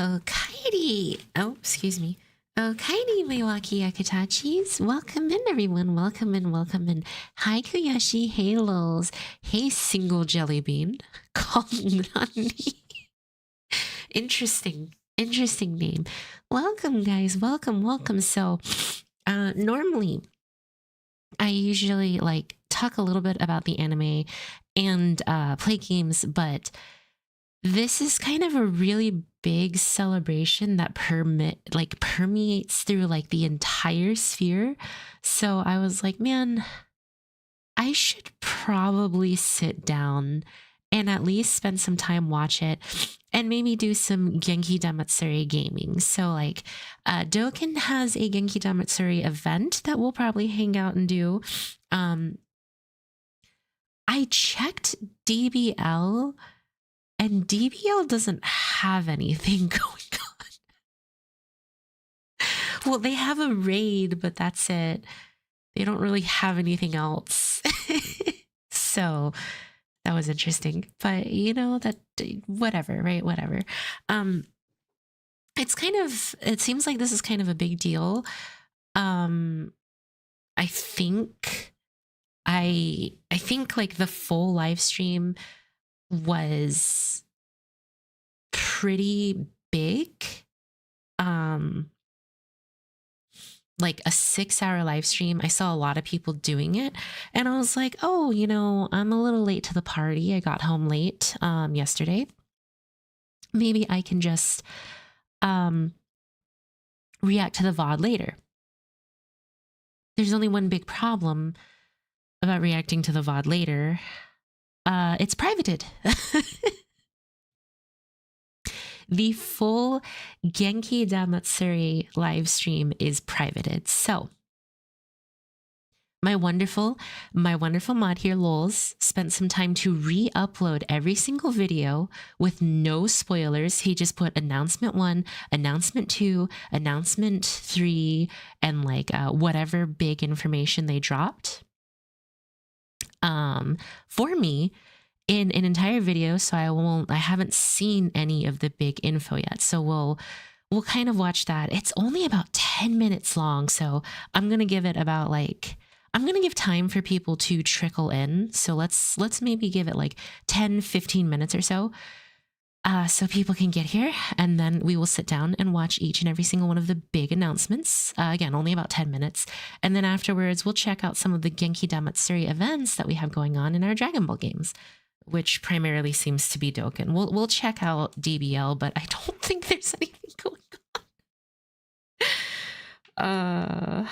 Okaidi. Oh, excuse me. Okaidi, Milwaukee Akatachis. Welcome in, everyone. Welcome in, welcome in. Hi, Kuyashi. Hey, Lulz. Hey, Single Jelly Bean. Called Nani. Interesting name. Welcome, guys. Welcome. So, normally, I usually like talk a little bit about the anime and play games, but this is kind of a really big celebration that permeates through like the entire sphere. So I was like, man, I should probably sit down and at least spend some time watch it and maybe do some Genkidamatsuri gaming. So like Dokkan has a Genkidamatsuri event that we'll probably hang out and do. I checked DBL and DBL doesn't have anything going on. Well, they have a raid, but that's it. They don't really have anything else. So that was interesting. But you know, that whatever, right? Whatever. It seems like this is kind of a big deal. I think like the full live stream was pretty big. Like a 6-hour live stream. I saw a lot of people doing it and I was like, oh, you know, I'm a little late to the party. I got home late yesterday. Maybe I can just react to the VOD later. There's only one big problem about reacting to the VOD later. It's privated. The full Genkidamatsuri live stream is privated. So my wonderful mod here, Lulz, spent some time to re-upload every single video with no spoilers. He just put announcement 1, announcement 2, announcement 3, and like whatever big information they dropped for me in an entire video. So I haven't seen any of the big info yet. So we'll kind of watch that. It's only about 10 minutes long. So I'm going to give it about like, I'm going to give time for people to trickle in. So let's maybe give it like 10, 15 minutes or so. So people can get here and then we will sit down and watch each and every single one of the big announcements. Again, only about 10 minutes. And then afterwards, we'll check out some of the Genkidamatsuri events that we have going on in our Dragon Ball games, which primarily seems to be Dokkan. We'll check out DBL, but I don't think there's anything going on.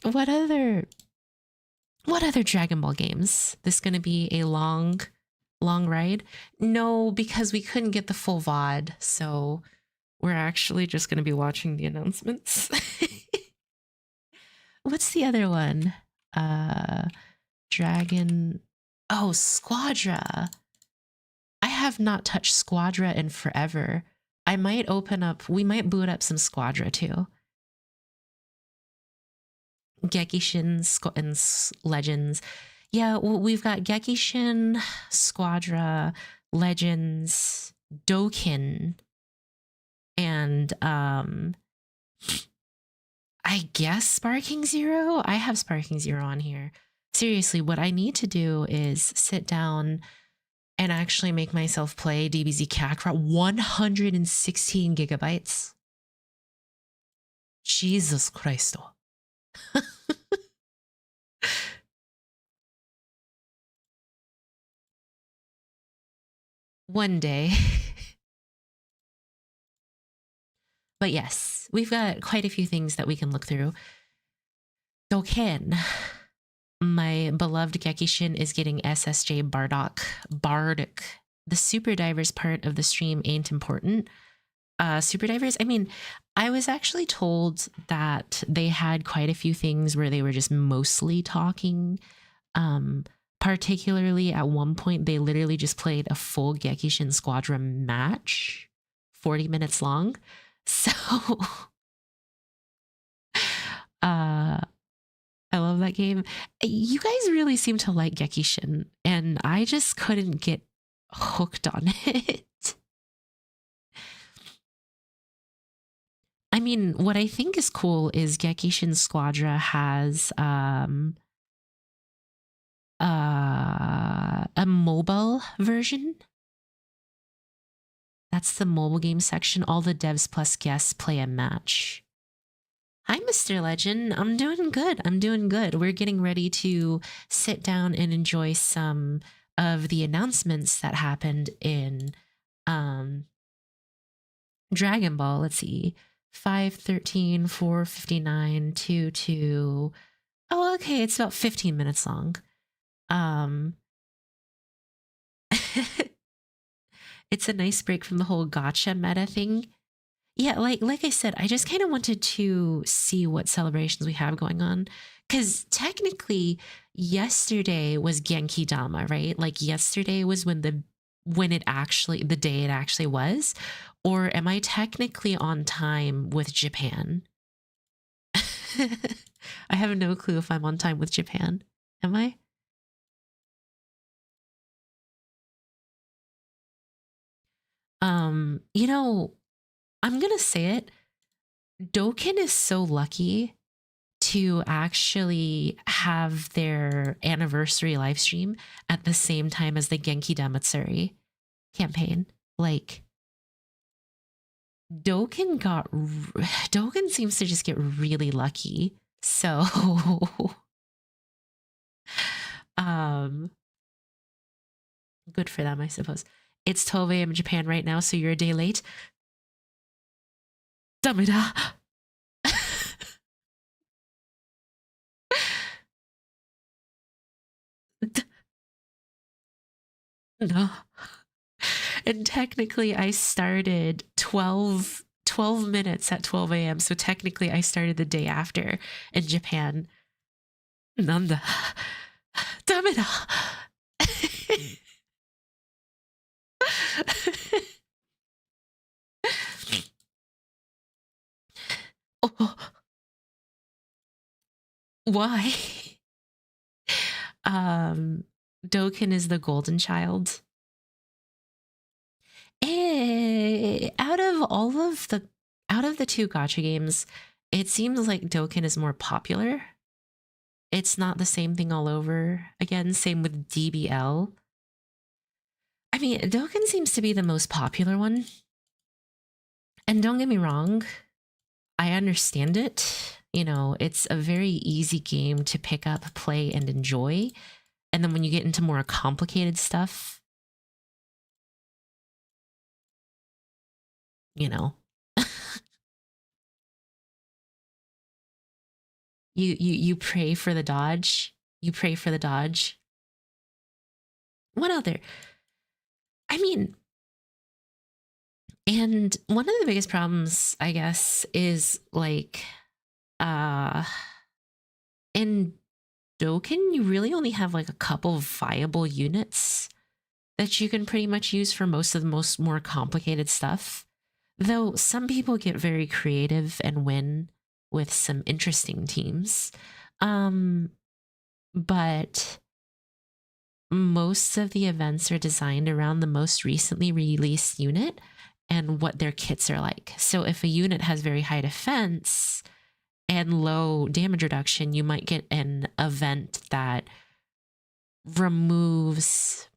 What other Dragon Ball games? This going to be a long ride? No, because we couldn't get the full VOD, so we're actually just going to be watching the announcements. What's the other one? Squadra. I have not touched Squadra in forever. We might boot up some Squadra too. Gekishin and Legends. Yeah, well, we've got Gekishin, Squadra, Legends, Dokkan, and I guess Sparking Zero. I have Sparking Zero on here. Seriously, what I need to do is sit down and actually make myself play DBZ Kakarot. 116 gigabytes. Jesus Christ. One day. But yes, we've got quite a few things that we can look through. Dokkan. My beloved Gekishin is getting SSJ Bardock. The Super Divers part of the stream ain't important. Super Divers, I mean, I was actually told that they had quite a few things where they were just mostly talking. Particularly at one point, they literally just played a full Gekishin Squadra match, 40 minutes long. So, I love that game. You guys really seem to like Gekishin, and I just couldn't get hooked on it. I mean, what I think is cool is Gekishin Squadra has a mobile version. That's the mobile game section. All the devs plus guests play a match. Hi, Mr. Legend. I'm doing good. I'm doing good. We're getting ready to sit down and enjoy some of the announcements that happened in Dragon Ball. Let's see. 5:13, 4:59, 2:2. Oh, okay. It's about 15 minutes long. It's a nice break from the whole gotcha meta thing. Yeah, like I said, I just kind of wanted to see what celebrations we have going on. Because technically, yesterday was Genkidama, right? Like yesterday was when the day it actually was. Or am I technically on time with Japan? I have no clue if I'm on time with Japan. Am I? You know, I'm gonna say it. Dokken is so lucky to actually have their anniversary live stream at the same time as the Genkidamatsuri campaign. Like, Dokken seems to just get really lucky. So, good for them, I suppose. It's 12 a.m. in Japan right now, so you're a day late. Dameda. No. And technically, I started 12 minutes at 12 a.m. So technically, I started the day after in Japan. Nanda. Dameda. Oh, why? Dokken is the golden child. Out of the two gacha games, it seems like Dokken is more popular. It's not the same thing all over again. Same with DBL. I mean, Dokken seems to be the most popular one. And don't get me wrong, I understand it. You know, it's a very easy game to pick up, play, and enjoy. And then when you get into more complicated stuff, you know, you pray for the dodge. You pray for the dodge. What other? I mean, and one of the biggest problems, I guess, is like, in Dokken, you really only have like a couple viable units that you can pretty much use for most of the more complicated stuff. Though some people get very creative and win with some interesting teams. But most of the events are designed around the most recently released unit and what their kits are like. So if a unit has very high defense and low damage reduction, you might get an event that removes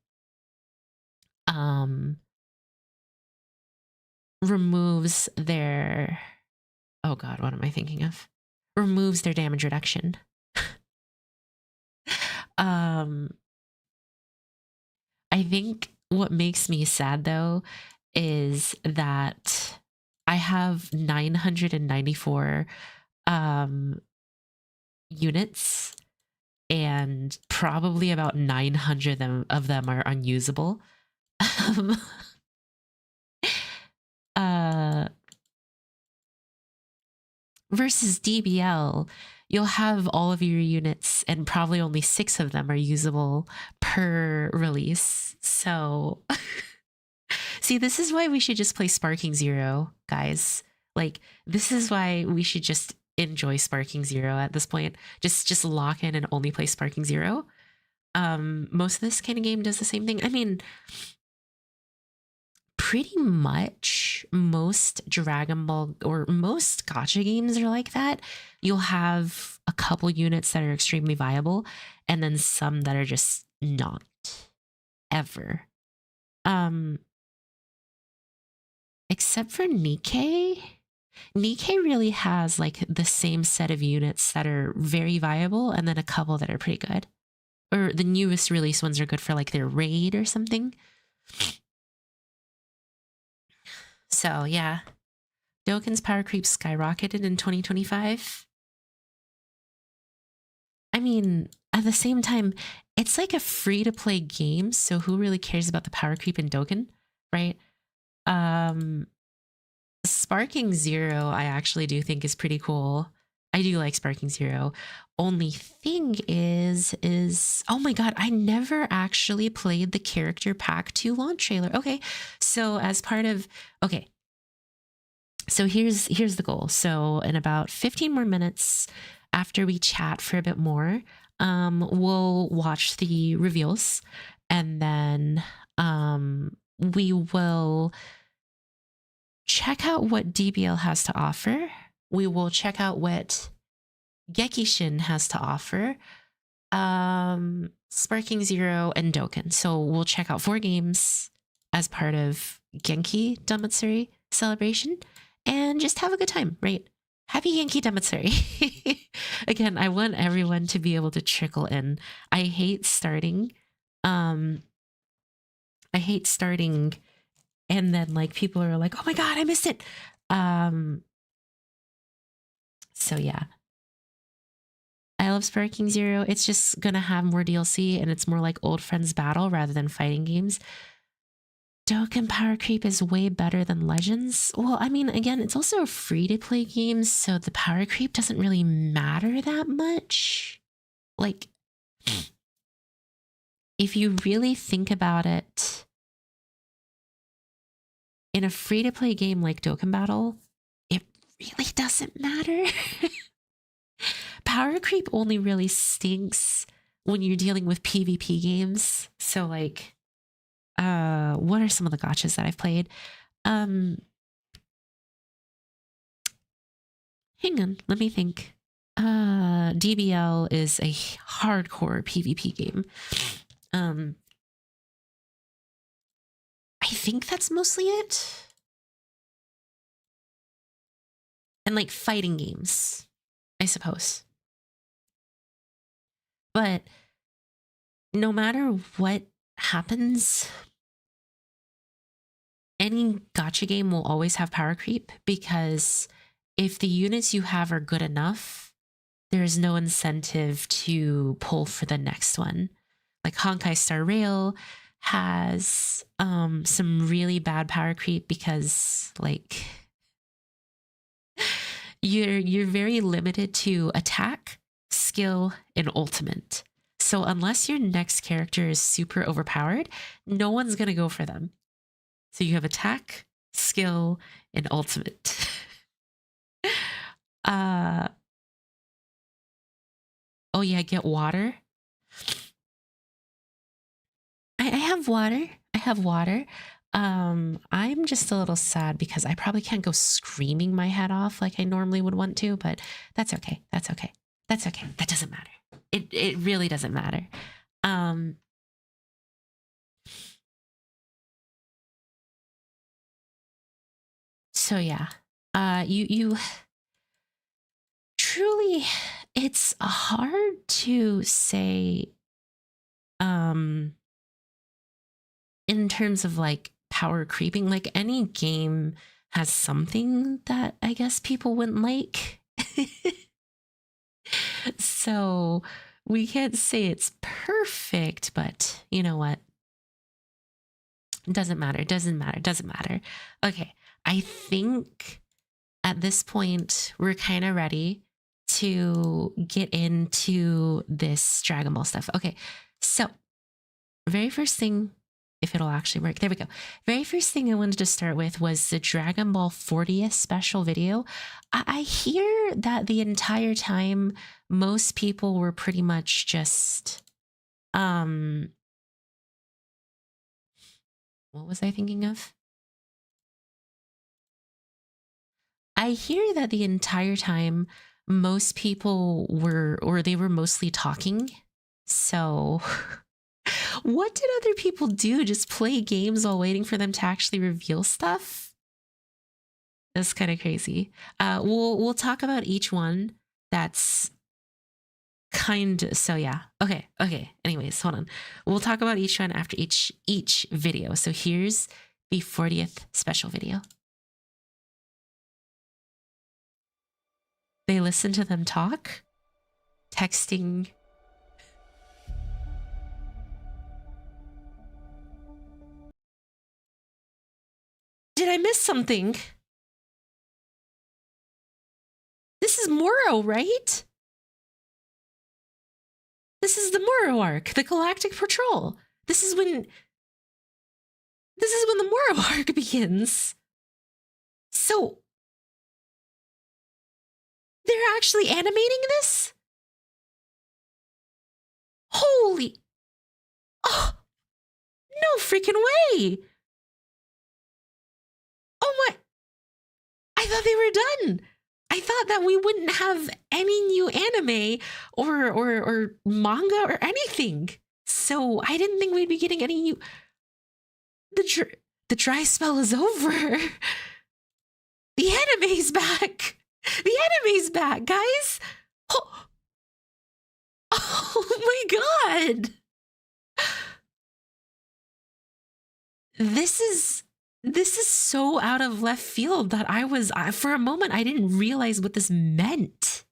their, oh god, what am I thinking of? Removes their damage reduction. I think what makes me sad though is that I have 994 units and probably about 900 of them are unusable. Versus DBL, you'll have all of your units and probably only 6 of them are usable per release. So see, this is why we should just play Sparking Zero, guys. Like, this is why we should just enjoy Sparking Zero at this point. Just lock in and only play Sparking Zero. Most of this kind of game does the same thing. I mean, pretty much most Dragon Ball or most gacha games are like that. You'll have a couple units that are extremely viable and then some that are just not ever. Except for Nikkei. Nikkei really has like the same set of units that are very viable and then a couple that are pretty good. Or the newest release ones are good for like their raid or something. So yeah, Dokkan's power creep skyrocketed in 2025. I mean, at the same time, it's like a free-to-play game, so who really cares about the power creep in Dokkan, right? Sparking Zero, I actually do think is pretty cool. I do like Sparking Zero. Only thing is, oh my god, I never actually played the character pack 2 launch trailer. Okay, so as part of, okay, so here's the goal. So in about 15 more minutes after we chat for a bit more, we'll watch the reveals and then we will check out what DBL has to offer. We will check out what Gekishin has to offer, Sparking Zero, and Dokkan. So we'll check out 4 games as part of Genkidamatsuri celebration and just have a good time, right? Happy Genkidamatsuri. Again, I want everyone to be able to trickle in. I hate starting and then like people are like, oh my god, I missed it. So yeah, I love Sparking Zero. It's just gonna have more DLC and it's more like old friends battle rather than fighting games. Dokkan power creep is way better than Legends. Well, I mean, again, it's also a free-to-play game, so the power creep doesn't really matter that much. Like, if you really think about it, in a free-to-play game like Dokkan Battle, it really doesn't matter. Power creep only really stinks when you're dealing with PvP games. So like, what are some of the gachas that I've played? Hang on, let me think. DBL is a hardcore PvP game. I think that's mostly it. And like fighting games, I suppose. But no matter what happens, any gacha game will always have power creep because if the units you have are good enough, there's no incentive to pull for the next one. Like Honkai Star Rail has some really bad power creep because like you're very limited to attack, skill, and ultimate. So unless your next character is super overpowered, no one's gonna go for them. So you have attack, skill, and ultimate. Oh yeah, get water. I have water. I have water. I'm just a little sad because I probably can't go screaming my head off like I normally would want to, but that's okay. That's okay. That's okay. That doesn't matter. It really doesn't matter. So yeah, you truly, it's hard to say, in terms of like power creeping, like any game has something that I guess people wouldn't like. So we can't say it's perfect, but you know what? It doesn't matter. It doesn't matter. It doesn't matter. Okay. I think at this point, we're kind of ready to get into this Dragon Ball stuff. Okay. So, very first thing, if it'll actually work, there we go. Very first thing I wanted to start with was the Dragon Ball 40th special video. I hear that the entire time, most people were pretty much just, what was I thinking of? I hear that the entire time most people were, or they were mostly talking. So what did other people do? Just play games while waiting for them to actually reveal stuff? That's kind of crazy. We'll talk about each one. That's so yeah. Okay. Anyways, hold on. We'll talk about each one after each video. So here's the 40th special video. They listen to them talk, texting. Did I miss something? This is Moro, right? This is the Moro arc, the Galactic Patrol. This is when the Moro arc begins. So they're actually animating this? Holy... Oh, no freaking way. Oh my... I thought they were done. I thought that we wouldn't have any new anime or manga or anything. So I didn't think we'd be getting any new... The dry spell is over. The anime's back. The anime's back, guys. Oh my god. This is so out of left field that for a moment, I didn't realize what this meant.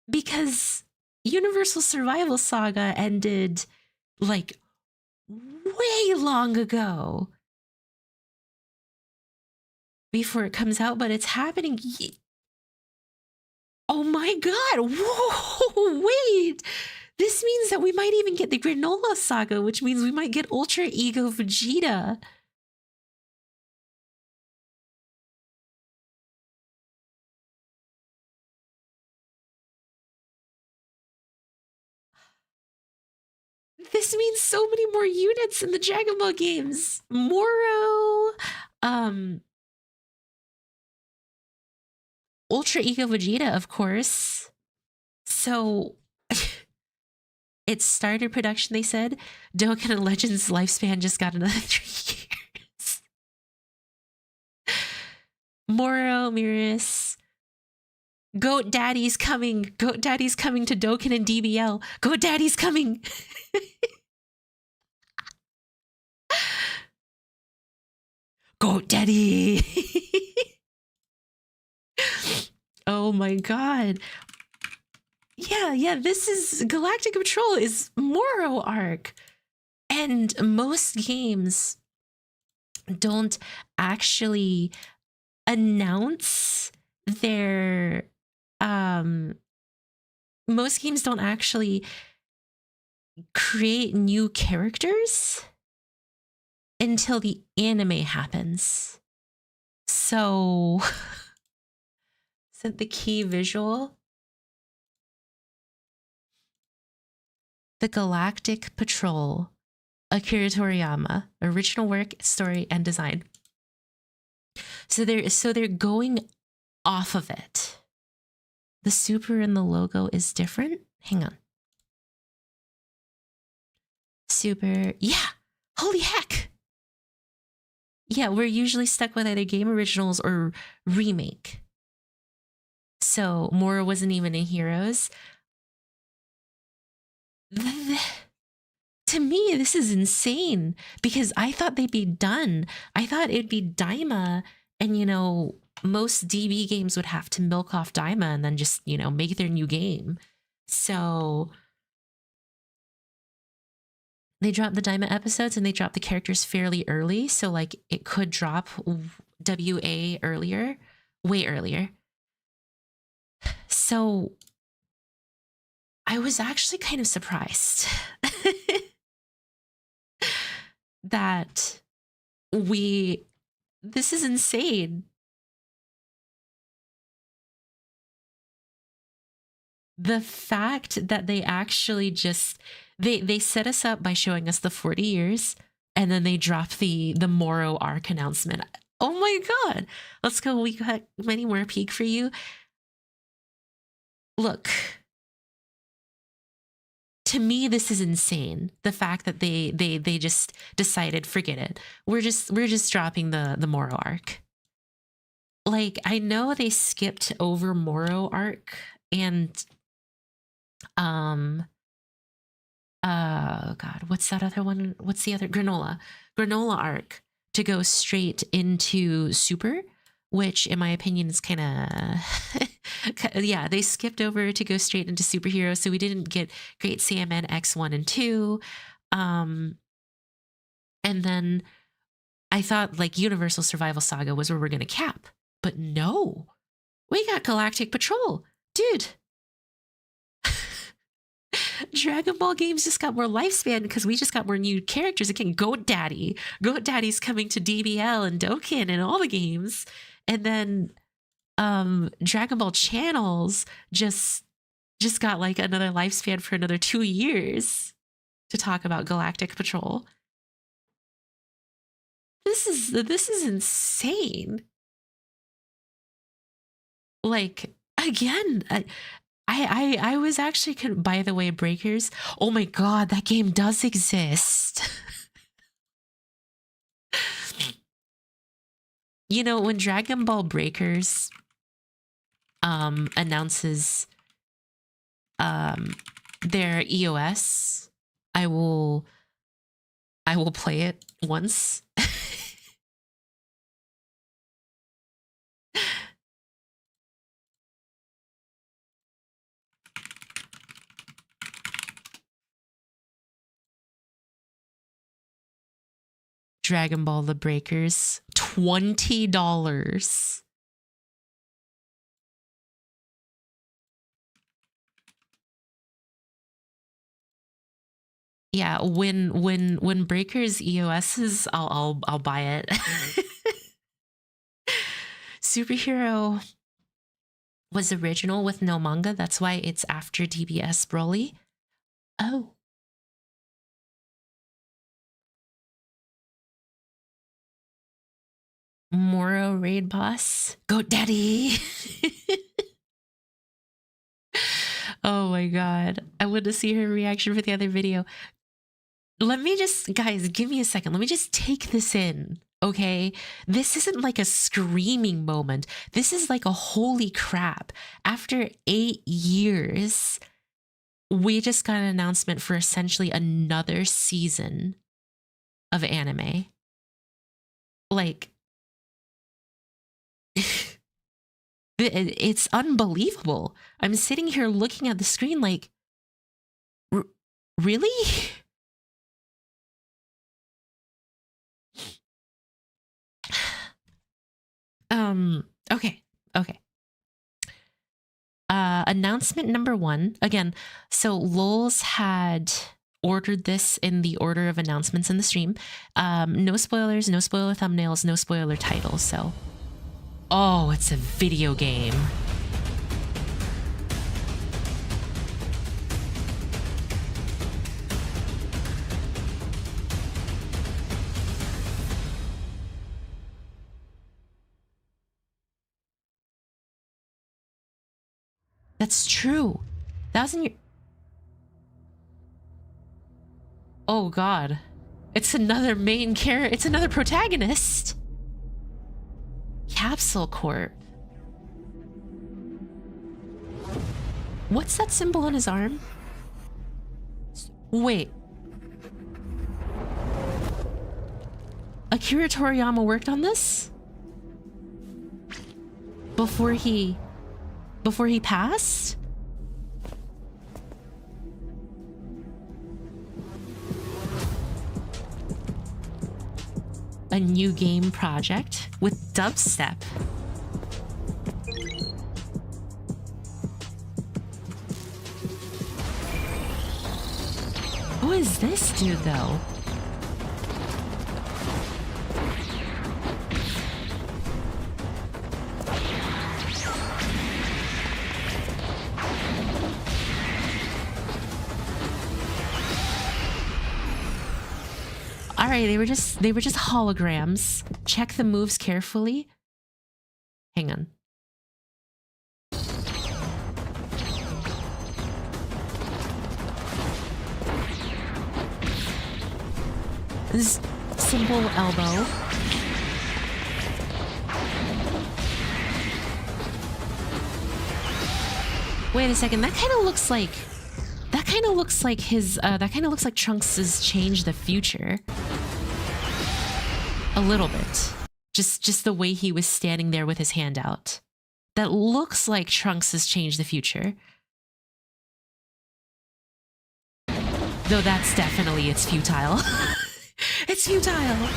Because Universal Survival Saga ended like way long ago before it comes out, but it's happening. Oh my god. Whoa, wait. This means that we might even get the Granola Saga, which means we might get Ultra Ego Vegeta. This means so many more units in the Dragon Ball games. Moro, Ultra Ego Vegeta, of course. So it started production, they said. Dokkan and Legends' lifespan just got another 3 years. Moro, Miris. Goat Daddy's coming. Goat Daddy's coming to Dokkan and DBL. Goat Daddy's coming. Goat Daddy. Oh my god. Yeah, this is Galactic Patrol is Moro arc. And most games don't actually announce their most games don't actually create new characters until the anime happens. So the key visual, the Galactic Patrol, Akira Toriyama, original work, story, and design. So they're going off of it. The super in the logo is different. Hang on. Super, yeah. Holy heck. Yeah, we're usually stuck with either game originals or remake. So Moro wasn't even in Heroes. To me, this is insane because I thought they'd be done. I thought it'd be Daima, and you know, most DB games would have to milk off Daima and then just, you know, make their new game. So they dropped the Daima episodes and they dropped the characters fairly early. So like it could drop WA earlier, way earlier. So I was actually kind of surprised that this is insane. The fact that they actually just, they set us up by showing us the 40 years, and then they drop the Moro arc announcement. Oh my god. Let's go. We got many more peek for you. Look. To me, this is insane. The fact that they just decided, forget it. We're just dropping the Moro arc. Like, I know they skipped over Moro arc and oh god, what's that other one? What's the other? Granola arc to go straight into Super, which in my opinion is kind of yeah, they skipped over to go straight into superhero, so we didn't get Great Saiyaman X1 and 2. And then I thought like Universal Survival Saga was where we're gonna cap, but no, we got Galactic Patrol, dude. Dragon Ball games just got more lifespan because we just got more new characters. Again, Goat Daddy's coming to DBL and Dokkan and all the games. And then Dragon Ball channels just got like another lifespan for another 2 years to talk about Galactic Patrol. This is insane. Like, again, I was actually, by the way, Breakers. Oh my god, that game does exist. You know, when Dragon Ball Breakers announces their EOS, I will play it once. Dragon Ball The Breakers, $20. Yeah, when Breakers EOS's, I'll buy it. Superhero was original with no manga. That's why it's after DBS Broly. Oh. Moro raid boss. Goat Daddy. Oh my god. I want to see her reaction for the other video. Let me just, guys, give me a second. Let me just take this in, okay? This isn't like a screaming moment. This is like a holy crap. After 8 years, we just got an announcement for essentially another season of anime. Like, it's unbelievable. I'm sitting here looking at the screen like, really? Okay. Announcement number 1. Again, so Lols had ordered this in the order of announcements in the stream. No spoilers, no spoiler thumbnails, no spoiler titles, so. Oh, it's a video game. That's true. 1,000 years. Oh god. It's another main character. It's another protagonist. Capsule Corp. What's that symbol on his arm? Wait. Akira Toriyama worked on this? Before he passed? A new game project with dubstep. Who is this dude, though? All right, they were just holograms. Check the moves carefully. Hang on. This simple elbow. Wait a second, that kind of looks like his that kind of looks like Trunks' Change the Future. A little bit. Just the way he was standing there with his hand out. That looks like Trunks' Change the Future. Though that's definitely, it's futile. It's futile.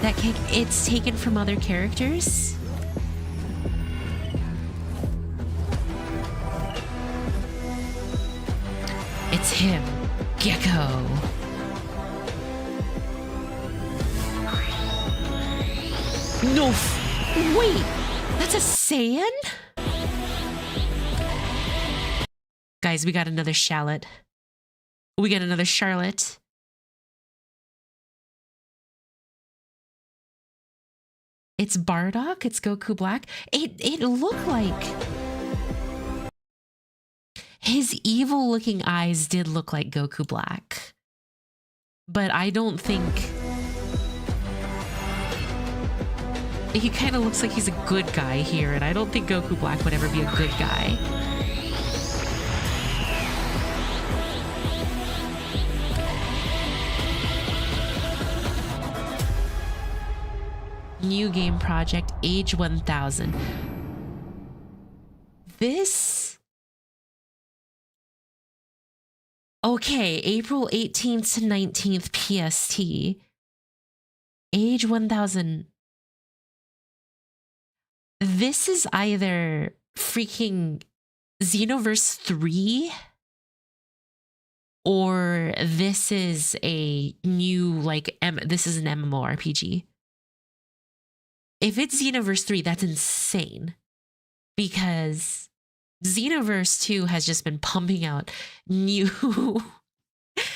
That cake, it's taken from other characters? It's him, Gecko. No, wait, that's a Saiyan? Guys, we got another Shallot. We got another Charlotte. It's Bardock, it's Goku Black. It looked like his evil looking eyes did look like Goku Black. But I don't think he kind of looks like he's a good guy here, and I don't think Goku Black would ever be a good guy. New game project, Age 1000. This... Okay, April 18th to 19th PST. Age 1000. This is either freaking Xenoverse 3 or this is a new, like, this is an MMORPG. If it's Xenoverse 3, that's insane. Because Xenoverse 2 has just been pumping out new...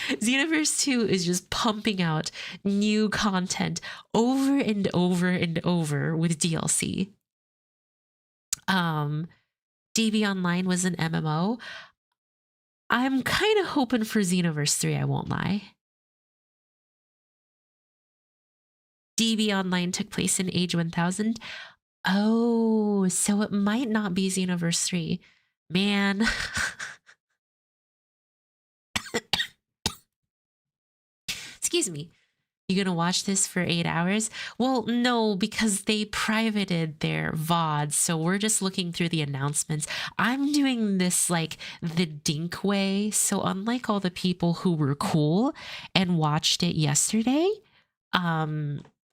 Xenoverse 2 is just pumping out new content over and over and over with DLC. DB Online was an MMO. I'm kind of hoping for Xenoverse 3, I won't lie. DB Online took place in Age 1000. Oh, so it might not be Xenoverse 3. Man. Excuse me. You gonna watch this for 8 hours? Well, no, because they privated their VODs, so we're just looking through the announcements. I'm doing this like the dink way, so unlike all the people who were cool and watched it yesterday,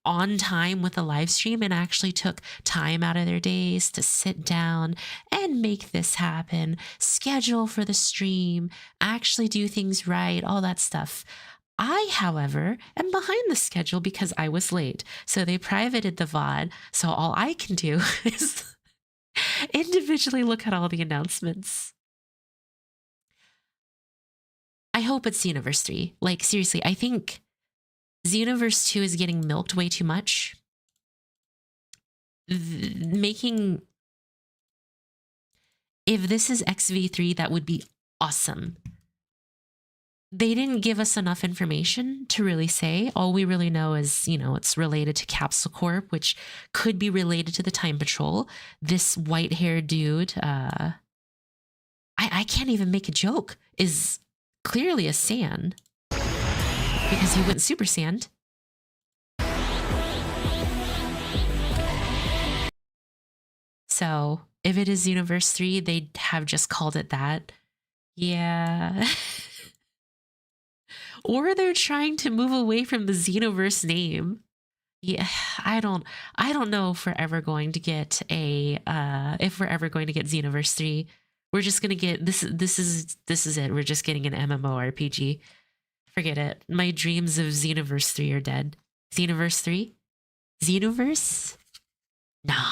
on time with the live stream and actually took time out of their days to sit down and make this happen, schedule for the stream, actually do things right, all that stuff. I, however, am behind the schedule because I was late. So they privated the VOD. So all I can do is individually look at all the announcements. I hope it's Xenoverse 3. Like, seriously, I think Xenoverse 2 is getting milked way too much. If this is XV3, that would be awesome. They didn't give us enough information to really say. All we really know is, you know, it's related to Capsule Corp, which could be related to the Time Patrol. This white-haired dude, I can't even make a joke, is clearly a Saiyan. Because he went Super Saiyan. So, if it is Xenoverse 3, they have just called it that. Yeah. Or they're trying to move away from the Xenoverse name. Yeah, I don't know if we're ever going to get a Xenoverse 3. We're just gonna get this is it. We're just getting an MMORPG. Forget it. My dreams of Xenoverse 3 are dead. Xenoverse 3? Xenoverse? Nah.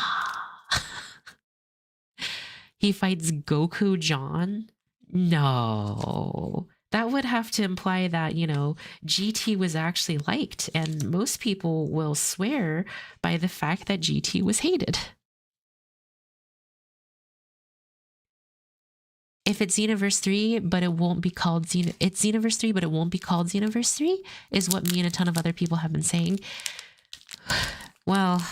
He fights Goku John? No. That would have to imply that, you know, GT was actually liked, and most people will swear by the fact that GT was hated. If it's Xenoverse 3, but it won't be called it's Xenoverse 3, but it won't be called Xenoverse 3, is what me and a ton of other people have been saying. Well,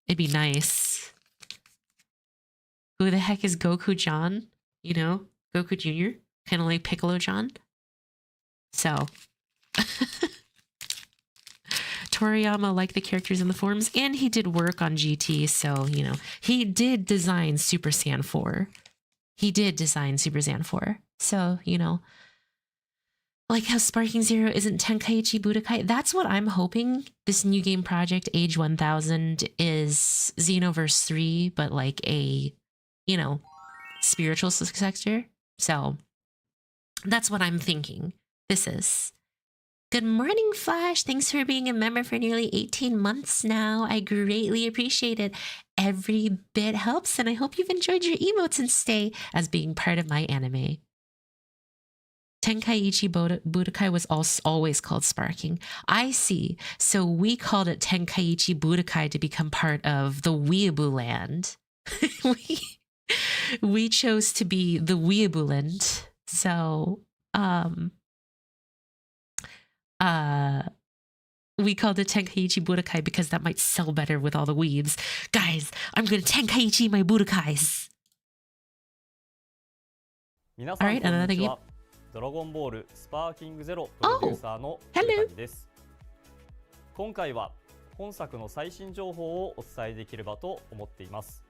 it'd be nice. Who the heck is Goku John? You know, Goku Jr., kind of like Piccolo John. So, Toriyama liked the characters in the forums, and he did work on GT, so, you know, he did design Super Saiyan 4. He did design Super Saiyan 4. So, you know, like how Sparking Zero isn't Tenkaichi Budokai. That's what I'm hoping this new game project, Age 1000, is Xenoverse 3, but like a, you know, spiritual successor. So that's what I'm thinking this is. Good morning, Flash. Thanks for being a member for nearly 18 months now. I greatly appreciate it. Every bit helps, and I hope you've enjoyed your emotes and stay as being part of my anime. Tenkaichi Budokai was always called Sparking. I see. So we called it Tenkaichi Budokai to become part of the Weeaboo land. we chose to be the Weeaboo land. So, we called it Tenkaichi Budokai because that might sell better with all the weebs. Guys, I'm gonna Tenkaichi my Budokais. Alright, another game. ドラゴンボールスパーキングゼロプロデューサーの古谷です。今回は本作の最新情報をお伝えできればと思っています。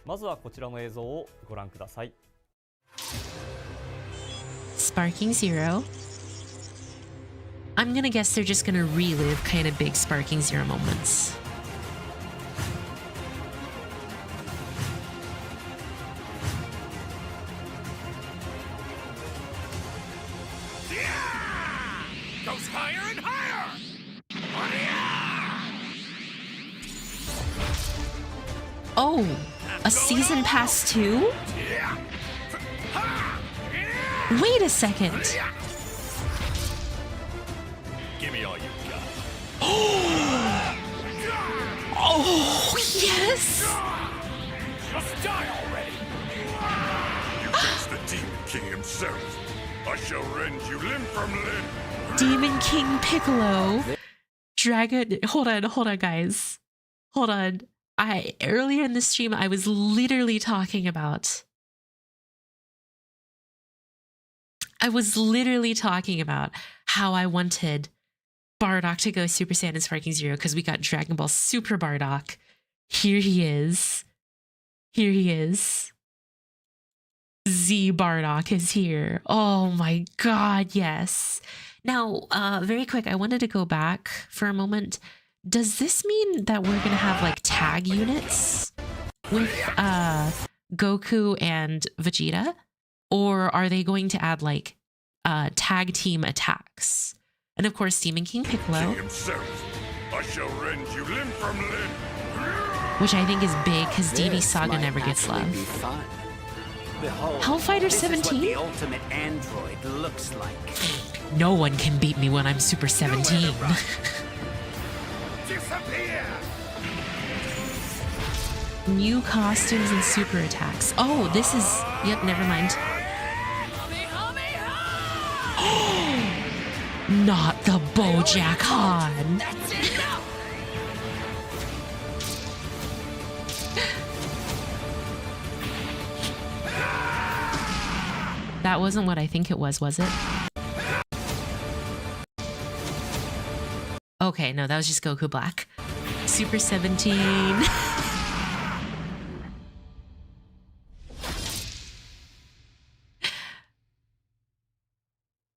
まずはこちらの映像をご覧ください。Sparking Zero. I'm gonna guess they're just gonna relive kind of big Sparking Zero moments. Goes higher and higher! Oh, a season pass too? Wait a second. Give me all you got. Oh, yes! Just die already! You face the Demon King himself. I shall rend you limb from limb. Demon King Piccolo. Dragon. Hold on, guys. Hold on. Earlier in the stream, I was literally talking about how I wanted Bardock to go Super Saiyan and Sparking Zero because we got Dragon Ball Super Bardock. Here he is. Z Bardock is here. Oh my god, yes. Now, very quick, I wanted to go back for a moment. Does this mean that we're gonna have like tag units with Goku and Vegeta? Or are they going to add like tag team attacks? And of course, Demon King Piccolo, I shall rend you limb from limb. Which I think is big because DB Saga never gets love. Hellfighter 17? The ultimate android looks like. No one can beat me when I'm Super 17. Disappear! New costumes and super attacks. Oh, this is... Yep, never mind. Not the Bojack Han. That wasn't what I think it was it? Okay, no, that was just Goku Black. Super 17.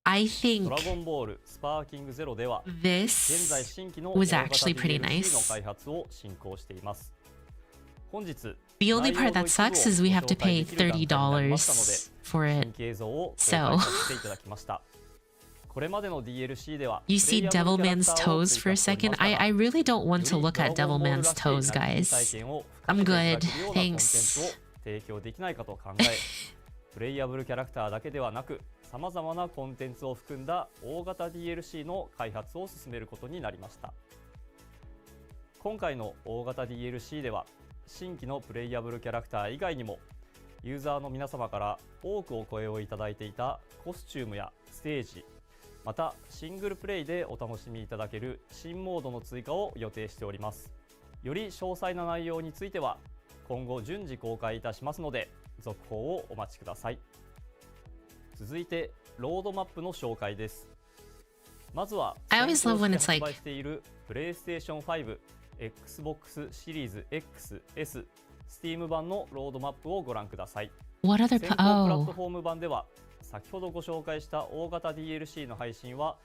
I think this was actually pretty nice. The only part that sucks is we have to pay $30 for it. So you see Devilman's toes for a second? I really don't want to look at Devilman's toes, guys. I'm good, thanks. 提供できないかと考えプレイヤブルキャラクターだけではなくさまざまなコンテンツを含んだ大型 DLC の開発を進めることになりました。今回の大型 DLC では新規のプレイヤブルキャラクター以外にもユーザーの皆様から多くお声をいただいていたコスチュームやステージ、またシングルプレイでお楽しみいただける新モードの追加を予定しております。より詳細な内容については今後順次公開いたしますので続報をお待ちください。続いてロードマップの紹介です。まずは先行して発売しているプレイステーション5、Xbox シリーズ XS、Steam 版のロードマップをご覧ください。先行プラットフォーム版では先ほどご紹介した大型 DLC の配信は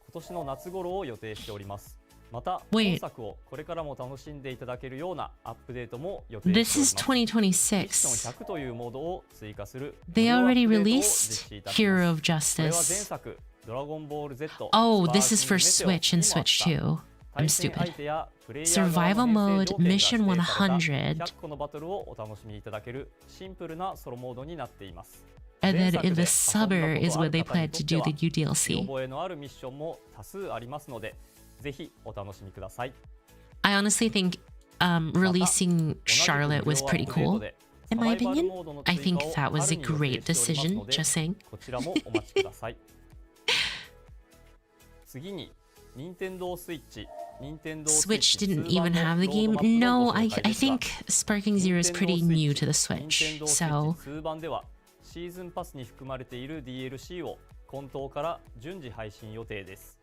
今年の夏頃を予定しております。また本作をこれからも楽しんでいただけるようなアップデートも予定しております。This is 2026. ミッション100というモードを追加する They already released Hero of これは前 Justice. 作ドラゴンボール Z Oh, this is for Switch and Switch 2. I'm stupid. Survival mode, mission 100. 100個のバトルをお楽しみいただけるシンプルなソロモードになっています。 And then in the summer is when they plan to do the new 見 DLC. 覚えのあるミッションも多数ありますのでぜひお楽しみください。 I honestly think releasing Charlotte was pretty cool. In my opinion, I think that was a great decision, just saying. こちらもお待ちください。次に任天堂スイッチ Switch didn't even have the game. No, I think Sparking Zero is pretty new to the Switch. So 2版ではシーズンパスに含まれている DLC を今冬から順次配信予定です。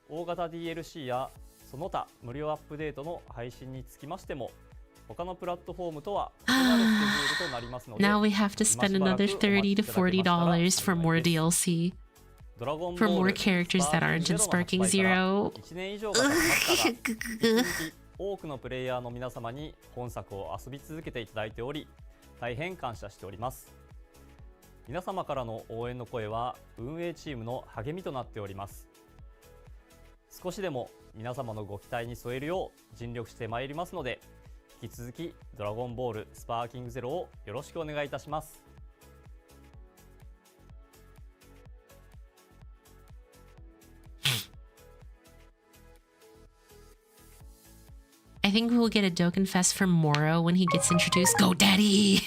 大型 DLC やその他無料アップデートの配信につきましても他のプラットフォームとは異なるスケジュールとなりますので now we have to spend another $30 to $40 for more DLC. For more characters that aren't in Sparking Zero. 1年以上が経ちましたが多くのプレイヤーの皆様に本作を遊び続けていただいており大変感謝しております。皆様からの応援の声は運営チームの励みとなっております。少しでも皆様のご期待に添えるよう尽力してまいりますので引き続きドラゴンボールスパーキングゼロをよろしくお願いいたします。I think we'll get a Dokkan Fest from Moro when he gets introduced. Go Daddy!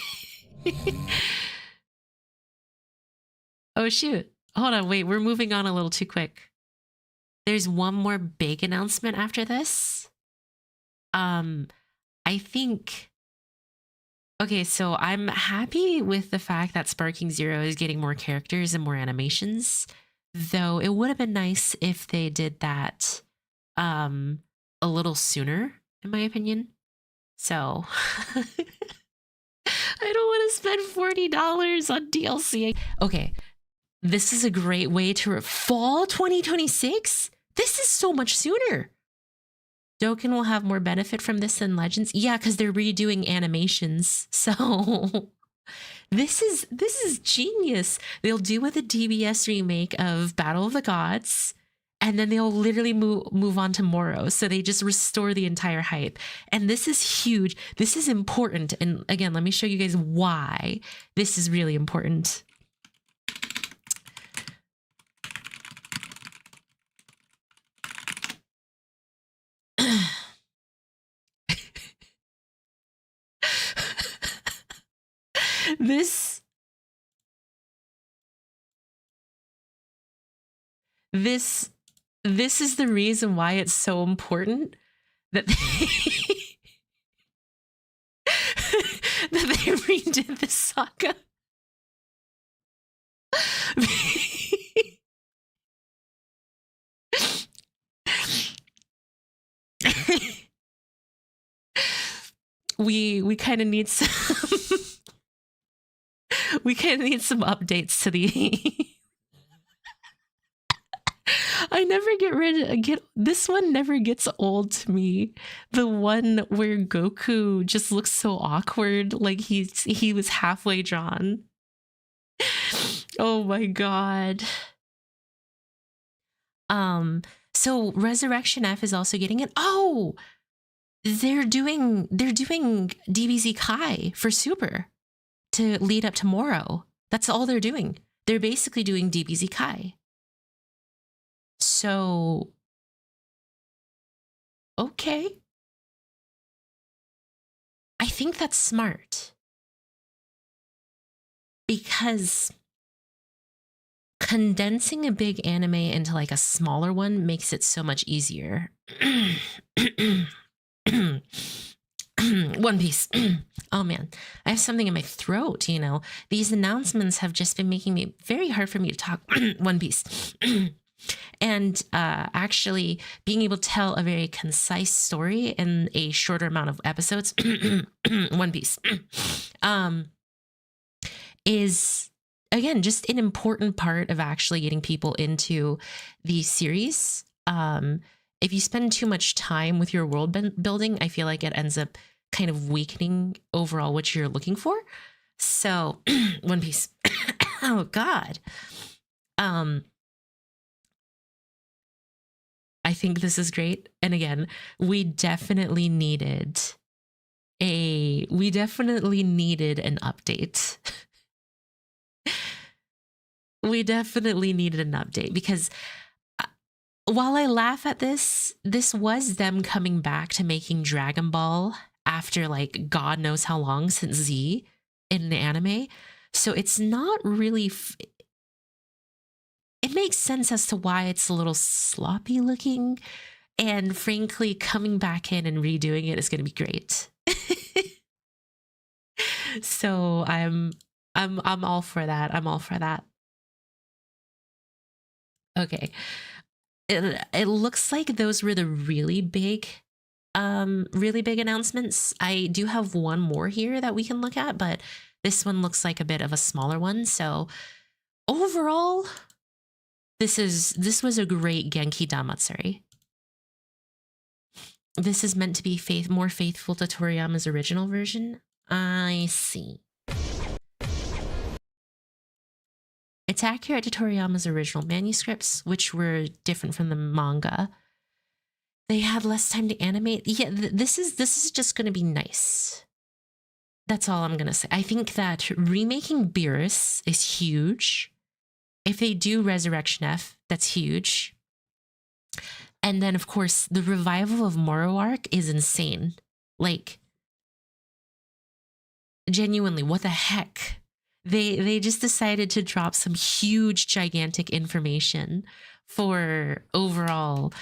Oh shoot. Hold on, wait, we're moving on a little too quick. There's one more big announcement after this. I think... Okay, so I'm happy with the fact that Sparking Zero is getting more characters and more animations. Though it would have been nice if they did that a little sooner, in my opinion. So... I don't want to spend $40 on DLC. Okay. This is a great way to fall 2026? This is so much sooner. Dokkan will have more benefit from this than Legends. Yeah, because they're redoing animations. So this is genius. They'll do with a DBS remake of Battle of the Gods, and then they'll literally move on to Moro. So they just restore the entire hype. And this is huge. This is important. And again, let me show you guys why this is really important. This is the reason why it's so important that they that they redid the saga. We kind of need some we kind of need some updates to the I never this one never gets old to me. The one where Goku just looks so awkward, like he was halfway drawn. Oh my god. So Resurrection F is also getting it. Oh, they're doing DBZ Kai for Super. to lead up to Moro. That's all they're doing. They're basically doing DBZ Kai. So, okay. I think that's smart. Because condensing a big anime into like a smaller one makes it so much easier. One Piece. Oh man, I have something in my throat, you know. These announcements have just been making it very hard for me to talk One Piece. And actually being able to tell a very concise story in a shorter amount of episodes, One Piece, is again just an important part of actually getting people into the series. If you spend too much time with your world building, I feel like it ends up kind of weakening overall what you're looking for. So One Piece. Oh God. I think this is great. And again, we definitely needed an update. We definitely needed an update because while I laugh at this was them coming back to making Dragon Ball after like God knows how long since Z in an anime. So it's not really... It makes sense as to why it's a little sloppy looking, and frankly, coming back in and redoing it is going to be great. So I'm all for that. I'm all for that. Okay, it looks like those were the really big announcements. I do have one more here that we can look at, but this one looks like a bit of a smaller one. So overall, this was a great Genkidamatsuri. This is meant to be more faithful to Toriyama's original version. I see. It's accurate to Toriyama's original manuscripts, which were different from the manga. They had less time to animate. Yeah, this is just going to be nice. That's all I'm going to say. I think that remaking Beerus is huge. If they do Resurrection F, that's huge. And then, of course, the revival of Moro arc is insane. Like, genuinely, what the heck? They just decided to drop some huge, gigantic information for overall,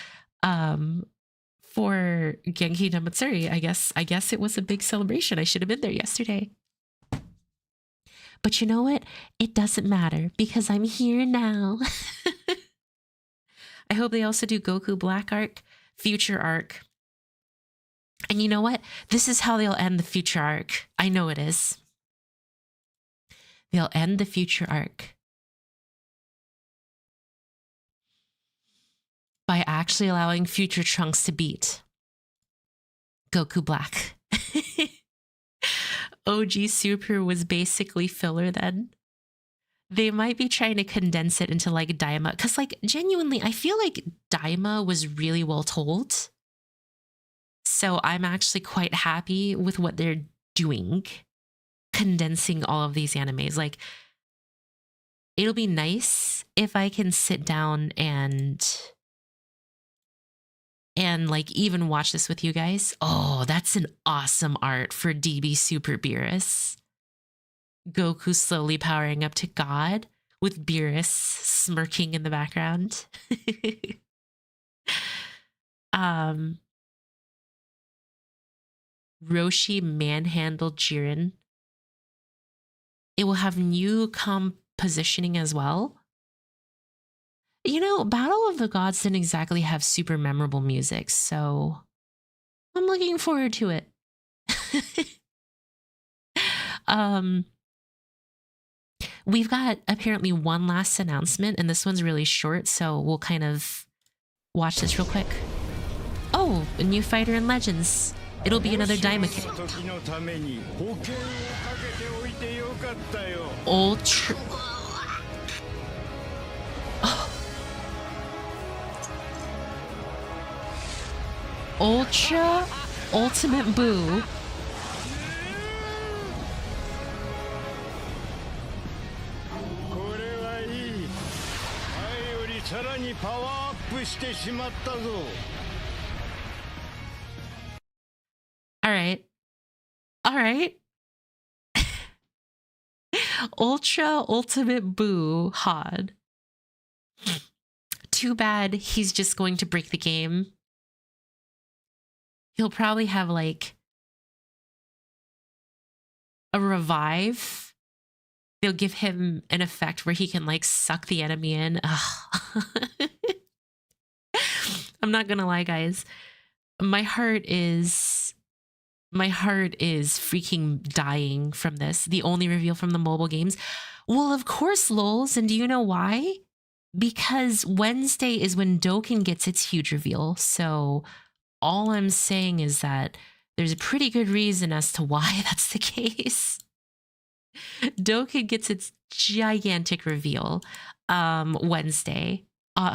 for Genkidamatsuri. I guess it was a big celebration. I should have been there yesterday. But you know what? It doesn't matter because I'm here now. I hope they also do Goku Black Arc, Future Arc. And you know what? This is how they'll end the Future Arc. I know it is. They'll end the Future Arc by actually allowing Future Trunks to beat Goku Black. OG Super was basically filler then. They might be trying to condense it into like Daima. Because like genuinely, I feel like Daima was really well told. So I'm actually quite happy with what they're doing. Condensing all of these animes. Like, it'll be nice if I can sit down and like even watch this with you guys. Oh, that's an awesome art for DB Super Beerus. Goku slowly powering up to God with Beerus smirking in the background. Roshi manhandled Jiren. It will have new compositioning as well. You know, Battle of the Gods didn't exactly have super memorable music, so I'm looking forward to it. We've got apparently one last announcement, and this one's really short, so we'll kind of watch this real quick. Oh, a new fighter in Legends. It'll be another Daima kit. Ultra... Oh. Ultra Ultimate Boo. All right. All right. Ultra Ultimate Boo Hod. Too bad he's just going to break the game. He'll probably have like a revive. They'll give him an effect where he can like suck the enemy in. I'm not gonna lie, guys. My heart is freaking dying from this. The only reveal from the mobile games. Well, of course, lols. And do you know why? Because Wednesday is when Dokkan gets its huge reveal. So all I'm saying is that there's a pretty good reason as to why that's the case. Dokkan gets its gigantic reveal Wednesday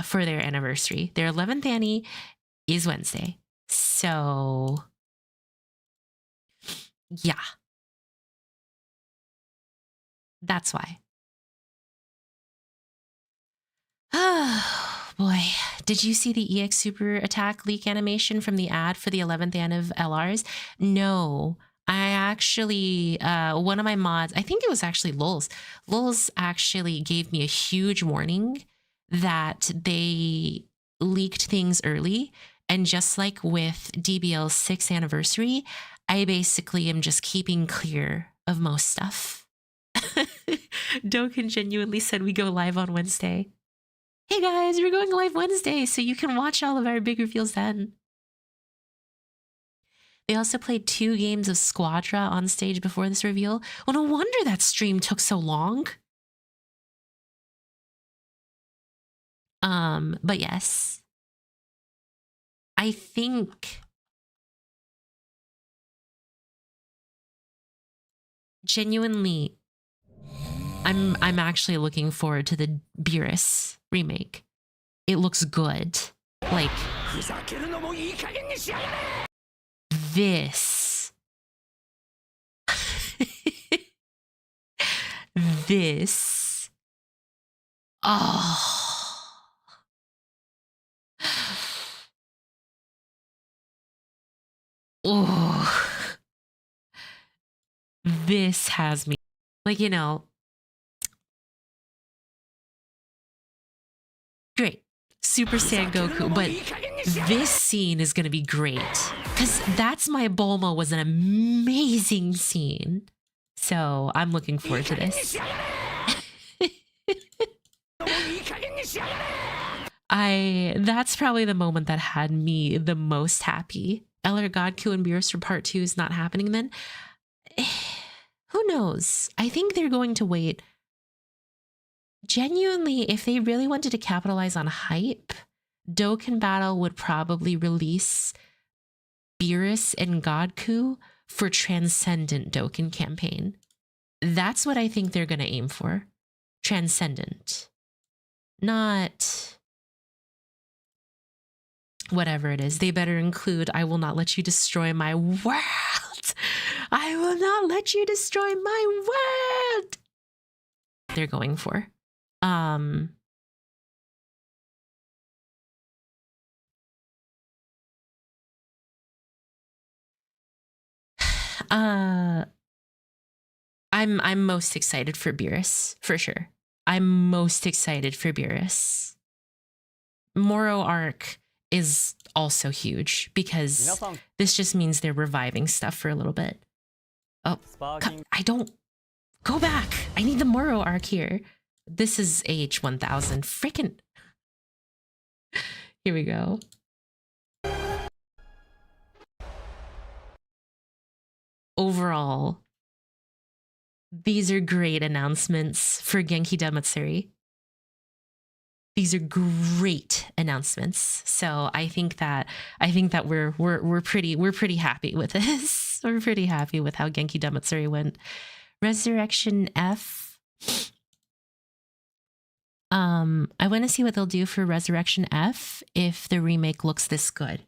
for their anniversary. Their 11th Annie is Wednesday. So yeah, that's why. Oh boy, did you see the EX Super Attack leak animation from the ad for the 11th Ann of LRs? No, I actually, one of my mods, I think it was actually Lulz. Lulz actually gave me a huge warning that they leaked things early. And just like with DBL's 6th anniversary, I basically am just keeping clear of most stuff. Dokkan genuinely said we go live on Wednesday. Hey guys, we're going live Wednesday, so you can watch all of our big reveals then. They also played 2 games of Squadra on stage before this reveal. Well, no wonder that stream took so long. But yes. I think genuinely I'm actually looking forward to the Beerus remake. It looks good. Like this. This. Oh. Oh. This has me. Like, you know. Great. Super Saiyan Goku. But this scene is going to be great. Because That's My Bulma was an amazing scene. So I'm looking forward to this. That's probably the moment that had me the most happy. Eller Godku and Beerus for part 2 is not happening then. Who knows? I think they're going to wait. Genuinely, if they really wanted to capitalize on hype, Dokkan Battle would probably release Beerus and Godku for Transcendent Dokkan campaign. That's what I think they're going to aim for. Transcendent. Not whatever it is. They better include I will not let you destroy my world. I will not let you destroy my world. They're going for. I'm most excited for Beerus, for sure. I'm most excited for Beerus. Moro arc is also huge because this just means they're reviving stuff for a little bit. Oh, I don't... Go back! I need the Moro arc here. This is AH-1000. Freaking... Here we go. Overall, these are great announcements for Genkidamatsuri. These are great announcements. So I think that we're pretty happy with this. We're pretty happy with how Genkidamatsuri went. Resurrection F. I want to see what they'll do for Resurrection F if the remake looks this good.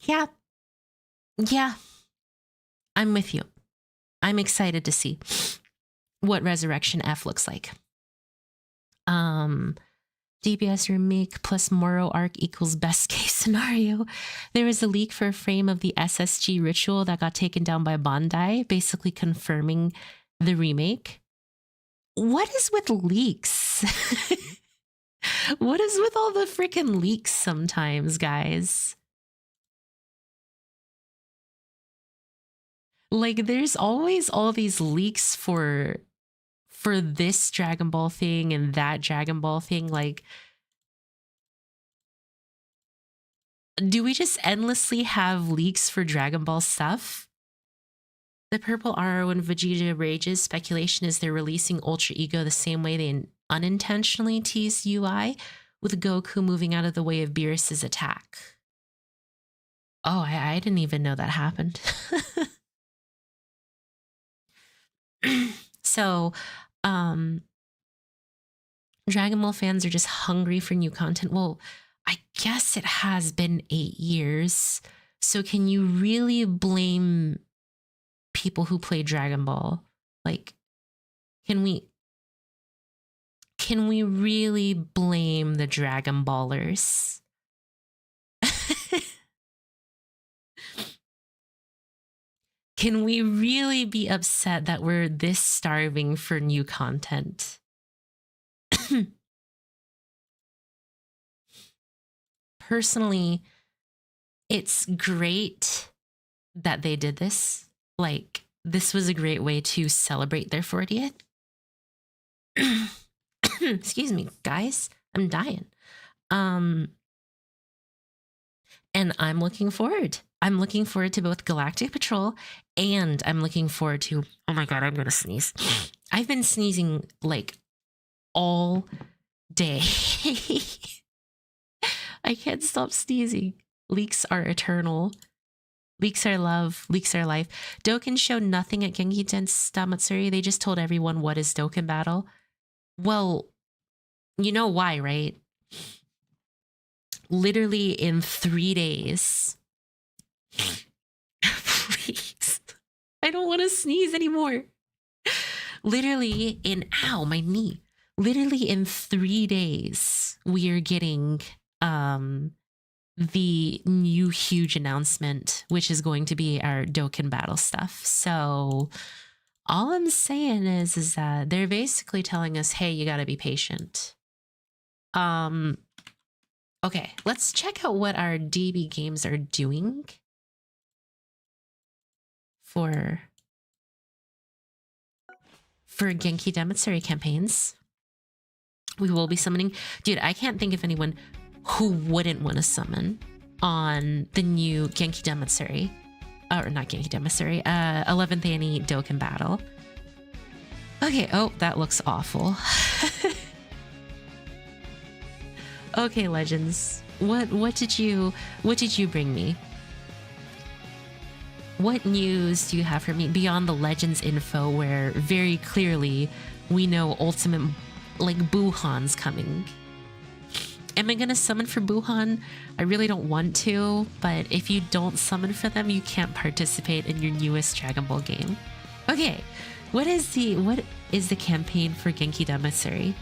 Yeah, I'm with you. I'm excited to see. what Resurrection F looks like. DBS remake plus Moro arc equals best case scenario. There was a leak for a frame of the SSG ritual that got taken down by Bandai, basically confirming the remake. What is with leaks? What is with all the freaking leaks sometimes, guys? Like, there's always all these leaks for this Dragon Ball thing and that Dragon Ball thing. Like, do we just endlessly have leaks for Dragon Ball stuff? The purple arrow when Vegeta rages, speculation is they're releasing Ultra Ego the same way they unintentionally teased UI, with Goku moving out of the way of Beerus's attack. Oh, I didn't even know that happened. So, Dragon Ball fans are just hungry for new content. Well, I guess it has been 8 years. So can you really blame people who play Dragon Ball? Like, can we really blame the Dragon Ballers? Can we really be upset that we're this starving for new content? Personally, it's great that they did this. Like, this was a great way to celebrate their 40th. Excuse me, guys. I'm dying. And I'm looking forward. I'm looking forward to both Galactic Patrol, and I'm looking forward to, oh my god, I'm gonna sneeze. I've been sneezing like all day. I can't stop sneezing. Leaks are eternal. Leaks are love. Leaks are life. Dokkan showed nothing at Genkidamatsuri. They just told everyone what is Dokkan Battle. Well, you know why, right? Literally in 3 days. Please. I don't want to sneeze anymore. Literally in, ow, my knee. Literally in 3 days, we are getting the new huge announcement, which is going to be our Dokkan Battle stuff. So all I'm saying is that they're basically telling us, hey, you got to be patient. Okay, let's check out what our DB games are doing for Genkidamatsuri campaigns. We will be summoning. Dude, I can't think of anyone who wouldn't want to summon on the new Genkidamatsuri. Or not Genkidamatsuri, 11th Annie Dokkan Battle. Okay, oh, that looks awful. Okay, Legends. What did you bring me? What news do you have for me beyond the Legends info where very clearly we know Ultimate, like, Buhan's coming? Am I gonna summon for Buhan? I really don't want to, but if you don't summon for them, you can't participate in your newest Dragon Ball game. Okay, what is the campaign for Genkidamatsuri?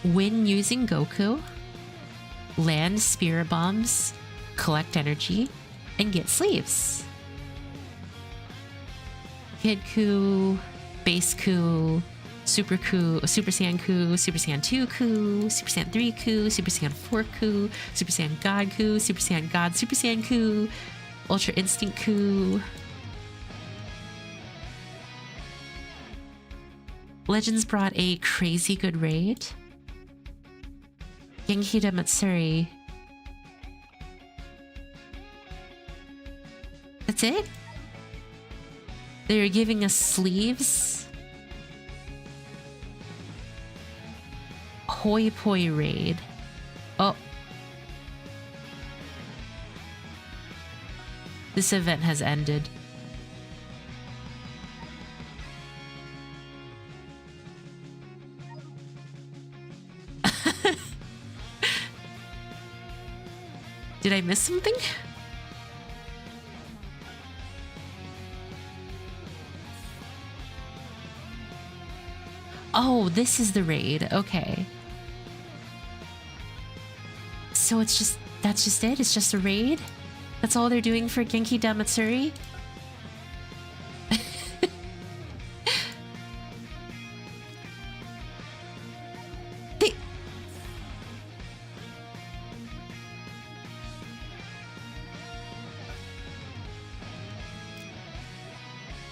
Win using Goku, land spirit bombs, collect energy, and get sleeves. Kid Coup, Base Coup, Super Coup, Super Saiyan Coup, Super Saiyan 2 Coup, Super Saiyan 3 Coup, Super Saiyan 4 Coup, Super Saiyan God Coup, Super Saiyan God Super Saiyan Coup, Ultra Instinct Coup. Legends brought a crazy good raid. Genkidamatsuri. That's it? They're giving us sleeves. Hoi Poi raid. Oh. This event has ended. Did I miss something? Oh, this is the raid. Okay. So it's just, that's just it? It's just a raid? That's all they're doing for Genkidamatsuri? They...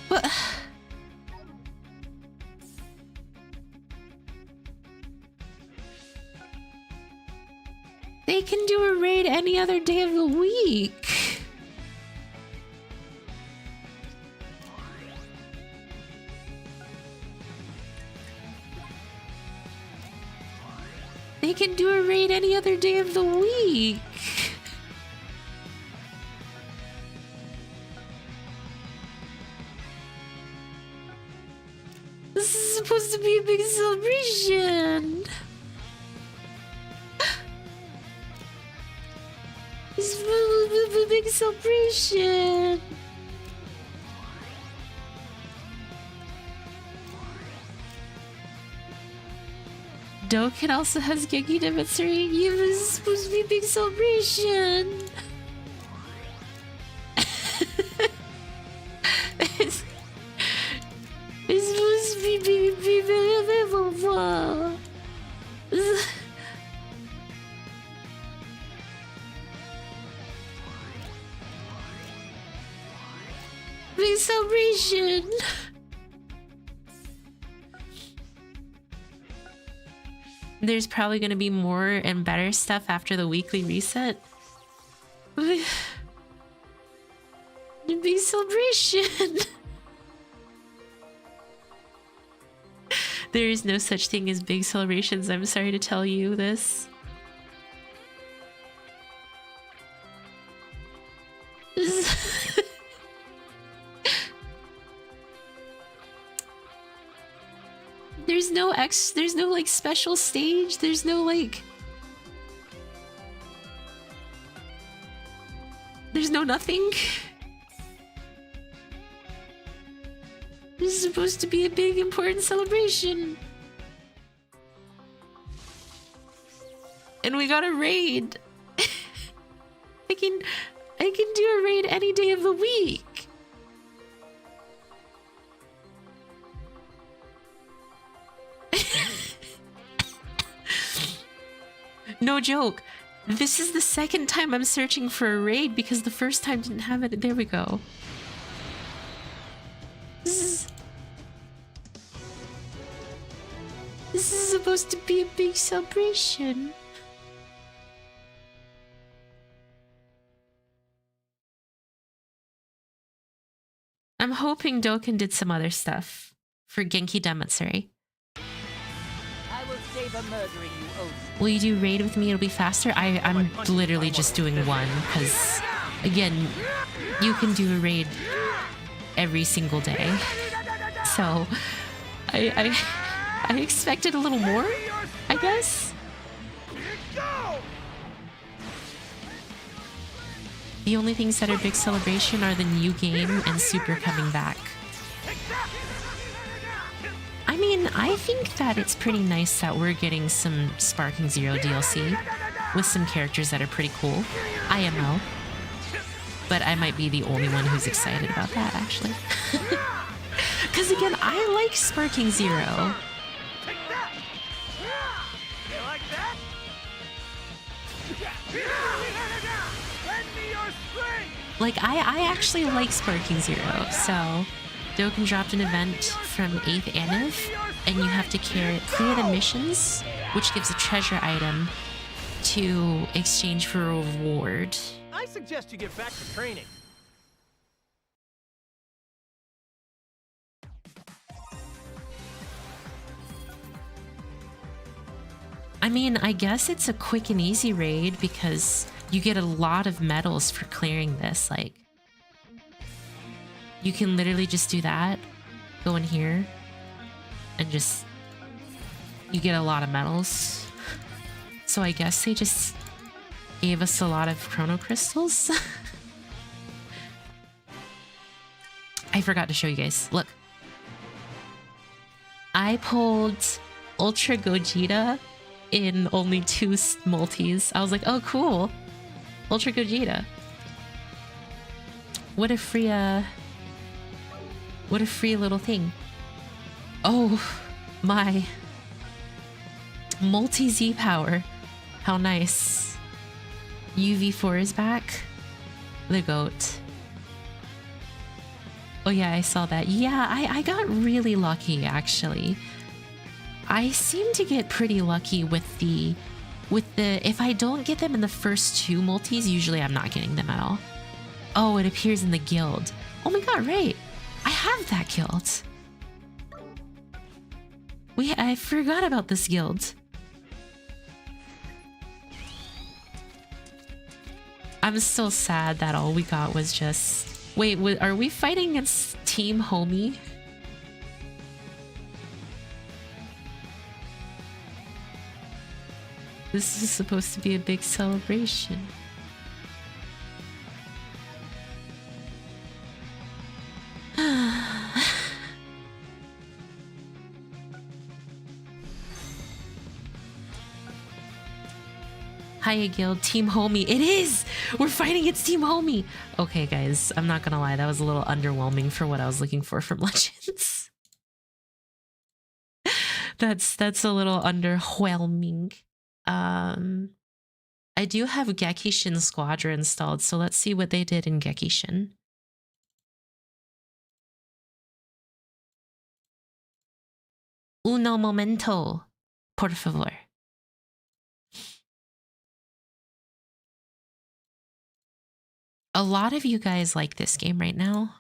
What? They can do a raid any other day of the week. They can do a raid any other day of the week. This is supposed to be a big celebration. It's supposed to be a big celebration. Dokkan also has Genkidamatsuri. This is supposed to be a big celebration. it's supposed to be big. Big celebration. There's probably going to be more and better stuff after the weekly reset. The big celebration. There is no such thing as big celebrations. I'm sorry to tell you this. There's no like special stage. There's no like there's no nothing. This is supposed to be a big important celebration. And we got a raid. I can do a raid any day of the week. No joke. This is the second time I'm searching for a raid because the first time didn't have it. There we go. This is supposed to be a big celebration. I'm hoping Dokkan did some other stuff for Genkidamatsuri. Will you do raid with me? It'll be faster. I'm literally just doing one because, again, you can do a raid every single day. So, I expected a little more, I guess. The only things that are big celebration are the new game and Super coming back. I mean, I think that it's pretty nice that we're getting some Sparking Zero DLC with some characters that are pretty cool. IMO. But I might be the only one who's excited about that, actually. Because again, I like Sparking Zero. Like, I actually like Sparking Zero, so... Dokkan dropped an event from 8th Aniv, and you have to clear the missions, which gives a treasure item to exchange for a reward. I suggest you get back to training. I mean, I guess it's a quick and easy raid because you get a lot of medals for clearing this, like... You can literally just do that, go in here, and just, you get a lot of medals. So I guess they just gave us a lot of chrono crystals. I forgot to show you guys. Look. I pulled Ultra Gogeta in only 2 multis. I was like, oh cool, Ultra Gogeta. What a free little thing. Oh my, multi Z power, how nice. UV4 is back, the goat. Oh yeah, I saw that. Yeah, I got really lucky actually. I seem to get pretty lucky with the if I don't get them in the first 2 multis, usually I'm not getting them at all. Oh, it appears in the guild. Oh my god, right. I have that guild. I forgot about this guild. I'm still sad that all we got was just... Wait, are we fighting against Team Homie? This is supposed to be a big celebration. Hiya Guild, Team Homie. It is! We're fighting against Team Homie! Okay guys, I'm not gonna lie, that was a little underwhelming for what I was looking for from Legends. That's a little underwhelming. I do have Gekishin Squadra installed, so let's see what they did in Gekishin. Uno momento, por favor. A lot of you guys like this game right now.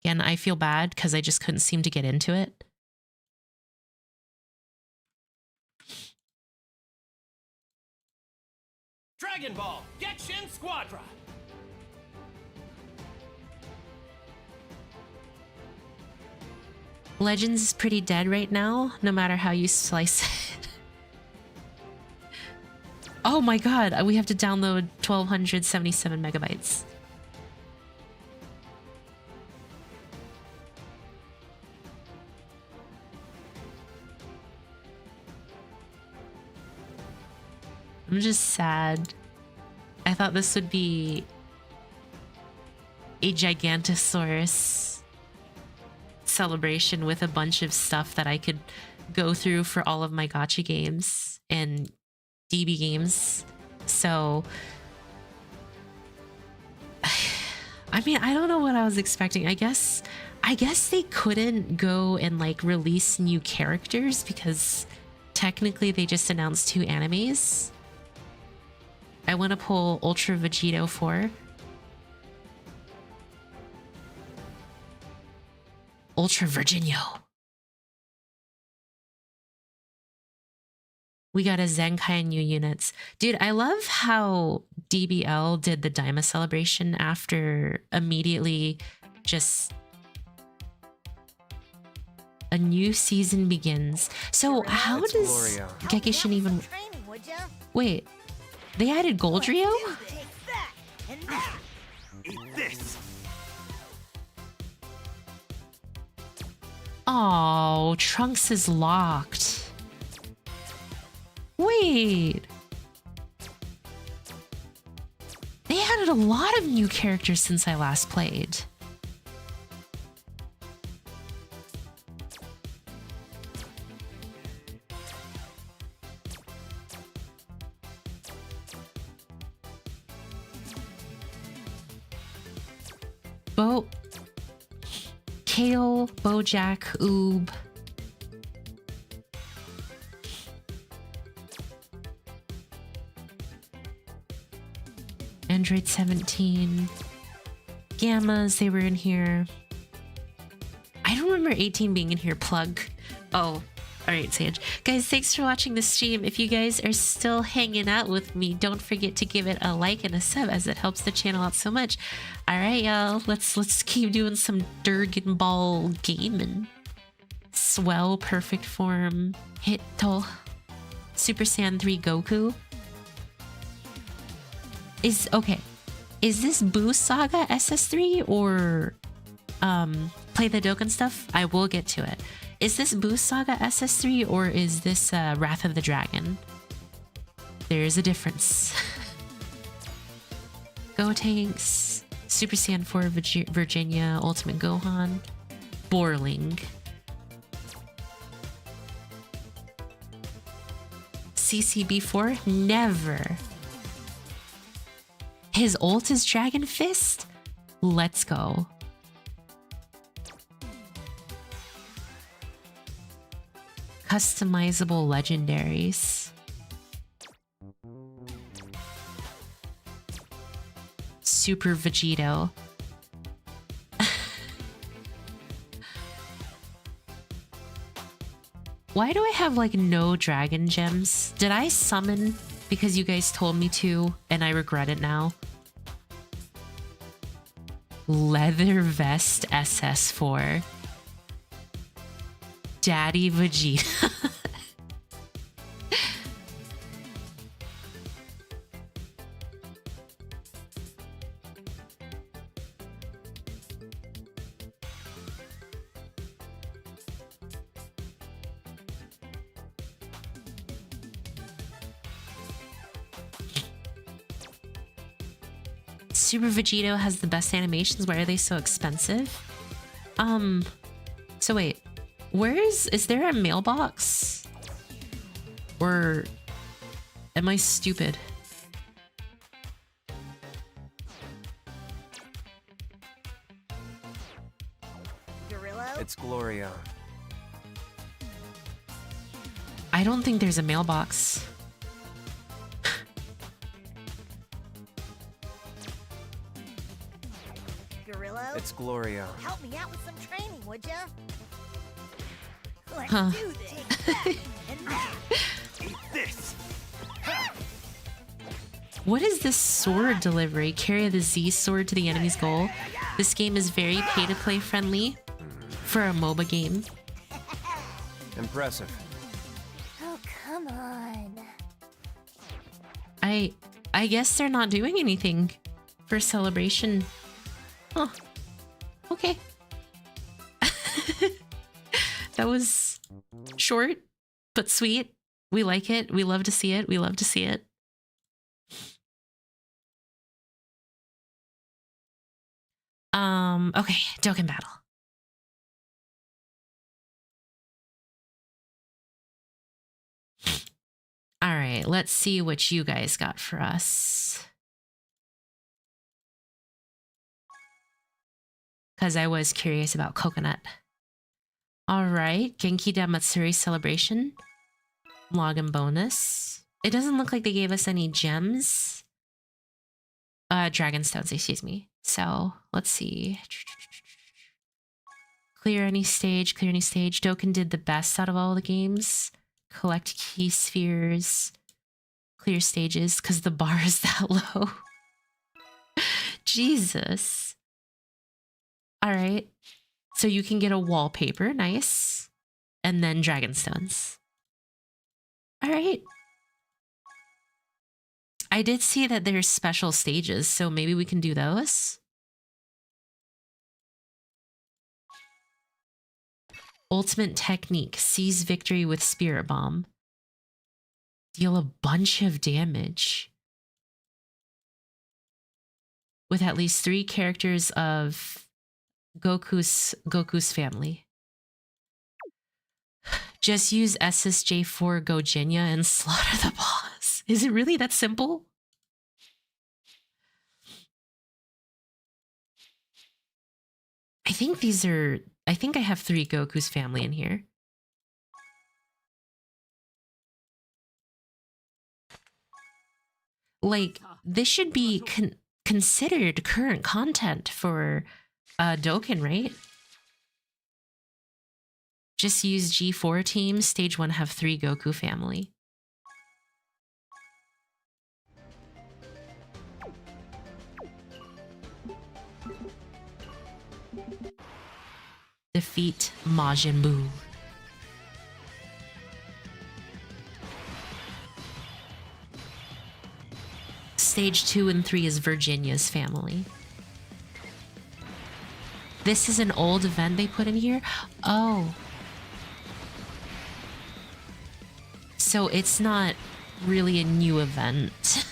Again, I feel bad because I just couldn't seem to get into it. Dragon Ball, Genshin Squadra! Legends is pretty dead right now, no matter how you slice it. Oh my god, we have to download 1277 megabytes. I'm just sad. I thought this would be a Gigantosaurus celebration with a bunch of stuff that I could go through for all of my gacha games and DB games. So I mean, I don't know what I was expecting. I guess they couldn't go and like release new characters because technically they just announced 2 animes. I want to pull Ultra Vegito 4. Ultra Virginio. We got a Zenkai new units. Dude, I love how DBL did the Daima celebration after immediately just a new season begins. So how does Gekishin even... Wait, they added Goldrio? Eat this! Oh, Trunks is locked. Wait. They added a lot of new characters since I last played. Kale, Bojack, Oob. Android 17. Gammas, they were in here. I don't remember 18 being in here. Plug. Oh, alright, Sage. Guys, thanks for watching the stream. If you guys are still hanging out with me, don't forget to give it a like and a sub as it helps the channel out so much. Alright, y'all. Let's keep doing some Dragon Ball gaming. Swell, perfect form, Hito, Super Saiyan 3 Goku. Is this Boo Saga SS3 or play the Dokkan stuff, I will get to it. Is this Boost Saga SS3 or is this Wrath of the Dragon? There is a difference. Go Tanks, Super Saiyan 4 Virginia, Ultimate Gohan, Borling. CCB4? Never. His ult is Dragon Fist? Let's go. Customizable legendaries. Super Vegito. Why do I have like no dragon gems? Did I summon because you guys told me to and I regret it now? Leather Vest SS4. Daddy Vegeta. Super Vegito has the best animations. Why are they so expensive? So wait, is there a mailbox? Or am I stupid? It's Gloria. I don't think there's a mailbox. It's Gloria. Help me out with some training, would ya? Let's Huh. do this. And that. Eat this. What is this sword delivery? Carry the Z sword to the enemy's goal. This game is very pay-to-play friendly for a MOBA game. Impressive. Oh, come on. I guess they're not doing anything for celebration. Huh. Okay. That was short but sweet. We like it. We love to see it. We love to see it. Okay, Dokkan Battle. All right, let's see what you guys got for us. Because I was curious about Coconut. All right, Genkidamatsuri Celebration. Login bonus. It doesn't look like they gave us any gems. Dragon stones, excuse me. So, let's see. Clear any stage, clear any stage. Dokkan did the best out of all the games. Collect key spheres. Clear stages, because the bar is that low. Jesus. All right. So you can get a wallpaper. Nice. And then dragon stones. All right. I did see that there's special stages, so maybe we can do those. Ultimate technique. Seize victory with Spirit Bomb. Deal a bunch of damage. With at least 3 characters of Goku's family. Just use SSJ4 Gogenya and slaughter the boss. Is it really that simple? I think I have 3 Goku's family in here. Like, this should be considered current content for Dokkan, right? Just use G4 team. Stage 1 have 3 Goku family. Defeat Majin Buu. Stage 2 and 3 is Virginia's family. this is an old event they put in here? Oh. So it's not really a new event.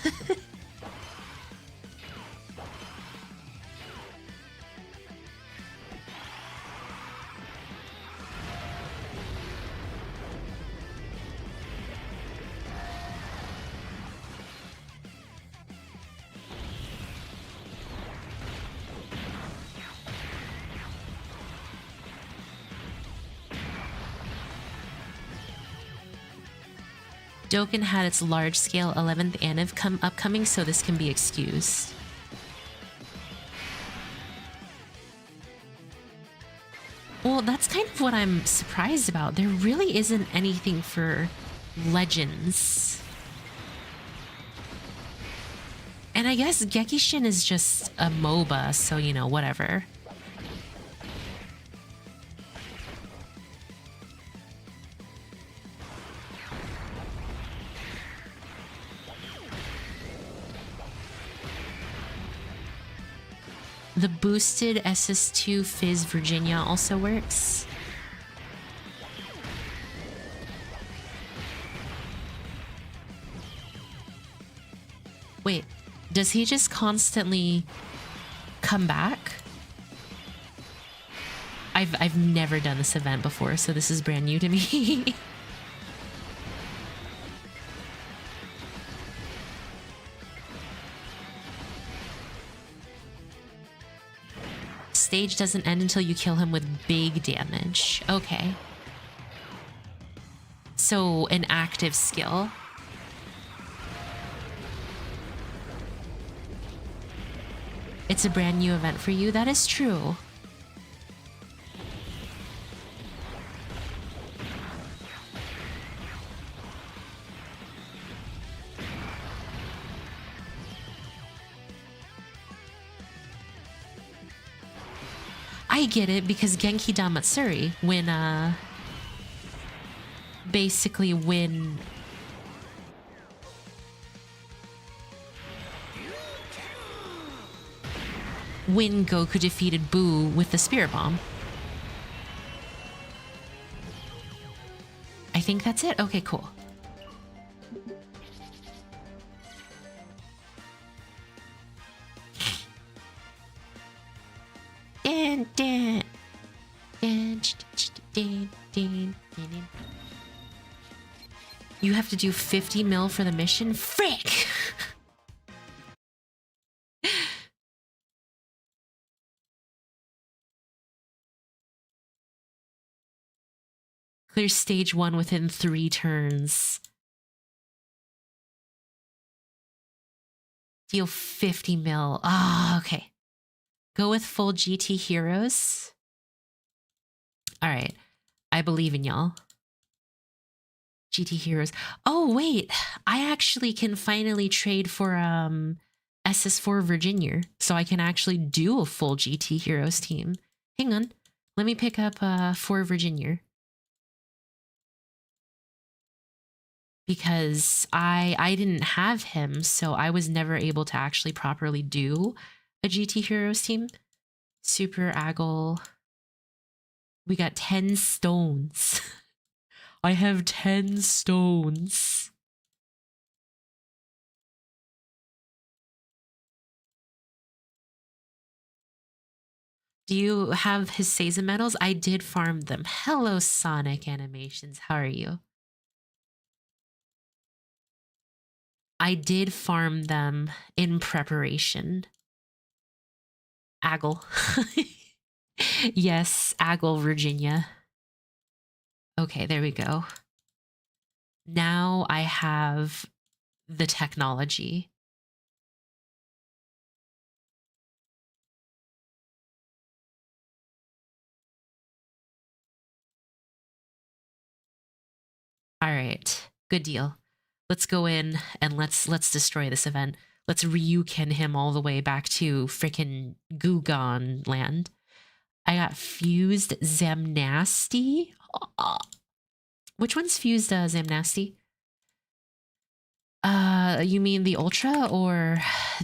Dokkan had its large-scale 11th anniv upcoming, so this can be excused. Well, that's kind of what I'm surprised about. There really isn't anything for Legends. And I guess Gekishin is just a MOBA, so, you know, whatever. The boosted SS2 Fizz Virginia also works. Wait, does he just constantly come back? I've never done this event before, so this is brand new to me. Stage doesn't end until you kill him with big damage. Okay. So an active skill. It's a brand new event for you. That is true. I get it, because Genkidamatsuri, when basically when Goku defeated Buu with the Spirit Bomb. I think that's it. Okay, cool. You have to do 50 mil for the mission? Frick! Clear stage 1 within 3 turns. Deal 50 mil. Ah, okay. Go with full GT heroes. All right. I believe in y'all. GT heroes. Oh, wait. I actually can finally trade for SS4 Virginia. So I can actually do a full GT heroes team. Hang on. Let me pick up 4 Virginia. Because I didn't have him, so I was never able to actually properly do a GT Heroes team. Super Aggle. We got 10 stones. I have 10 stones. Do you have his Seiza medals? I did farm them. Hello, Sonic Animations. How are you? I did farm them in preparation. Aggle. Yes, Aggle, Virginia. Okay, there we go. Now I have the technology. All right, good deal. Let's go in and let's destroy this event. Let's Ryuken him all the way back to frickin' Gugon land. I got fused Zamnasty. Which one's fused Zamnasty? You mean the Ultra or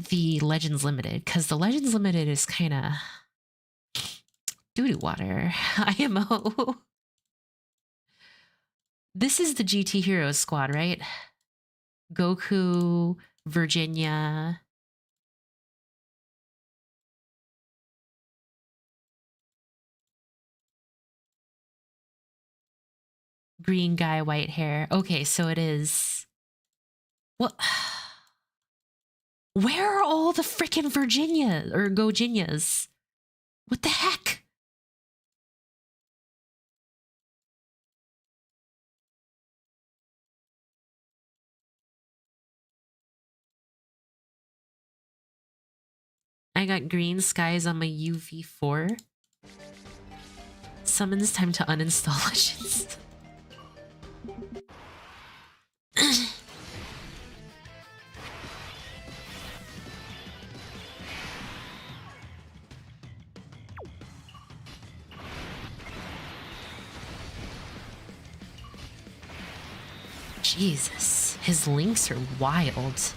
the Legends Limited? Because the Legends Limited is kind of Doo-doo water. IMO. This is the GT Heroes squad, right? Goku, Virginia. Green guy, white hair. Okay, so it is. What? Where are all the frickin' Virginia or Gojinias? What the heck? I got green skies on my UV4. Summons time to uninstall Legends. Jesus, his links are wild.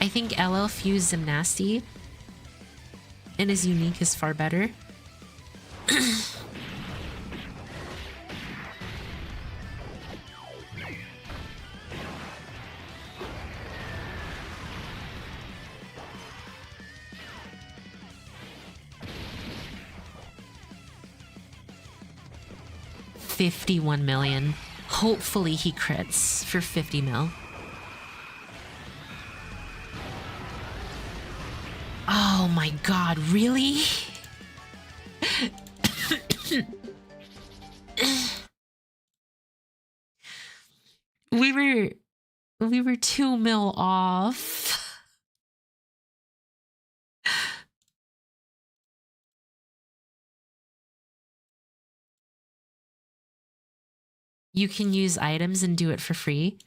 I think LL Fuse Gymnasty and his unique is far better. $51 million. Hopefully he crits for 50 mil. Oh my god, really? we were 2 mil off. You can use items and do it for free.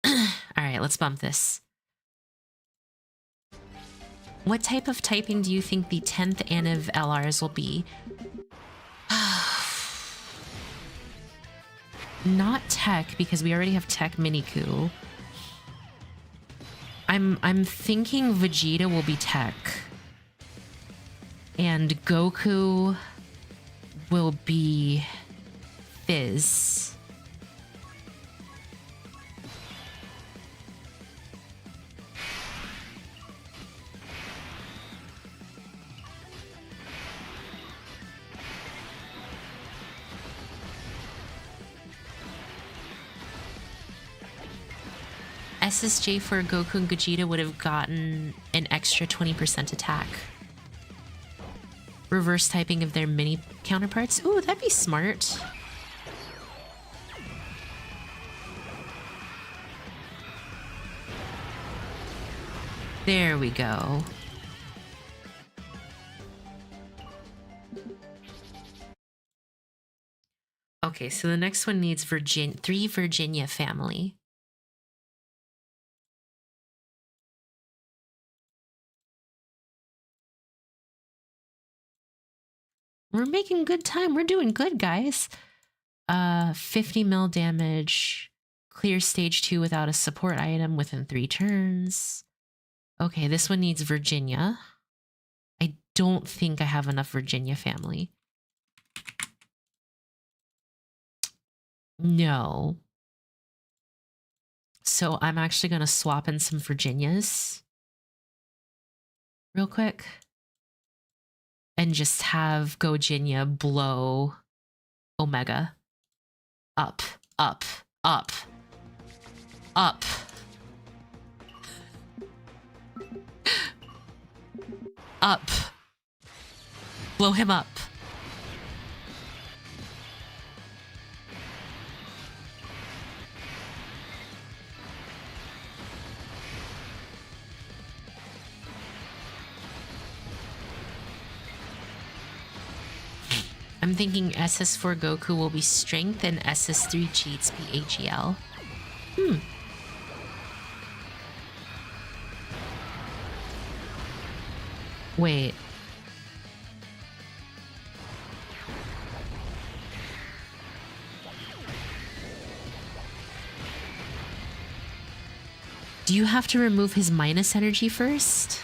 All right, let's bump this. What type of typing do you think the 10th Aniv LRs will be? Not tech, because we already have tech Miniku. I'm thinking Vegeta will be tech. And Goku will be Fizz. SSJ for Goku and Gogeta would have gotten an extra 20% attack. Reverse typing of their mini counterparts. Ooh, that'd be smart. There we go. Okay, so the next one needs 3 Virginia family. We're making good time. We're doing good, guys. 50 mil damage. Clear stage 2 without a support item within 3 turns. Okay, this one needs Virginia. I don't think I have enough Virginia family. No. So I'm actually going to swap in some Virginias real quick. And just have Gojinnya blow Omega. Up, up, up, up. Up. Blow him up. I'm thinking SS4 Goku will be Strength and SS3 Cheats be AGL. Wait. Do you have to remove his minus energy first?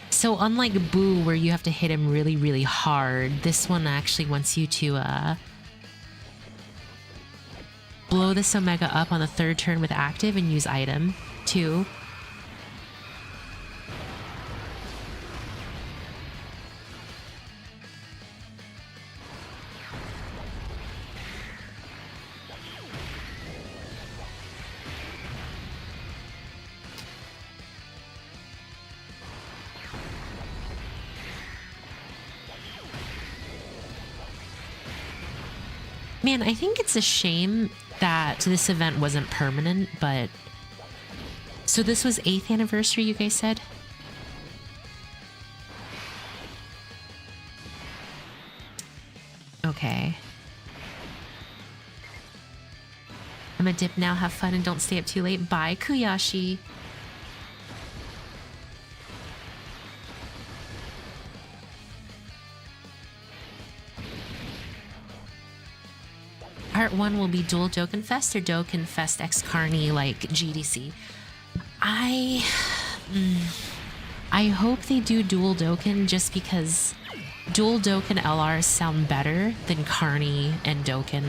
So unlike Boo, where you have to hit him really, really hard, this one actually wants you to blow this Omega up on the 3rd turn with active and use item 2. Man, I think it's a shame that this event wasn't permanent, but... So this was 8th anniversary, you guys said? Okay. I'm a dip now, have fun and don't stay up too late. Bye, Kuyashi. Part 1 will be dual Dokkenfest or Dokkenfest X Carney like GDC. I hope they do dual Dokken just because dual Dokken LRs sound better than Carney and Dokken.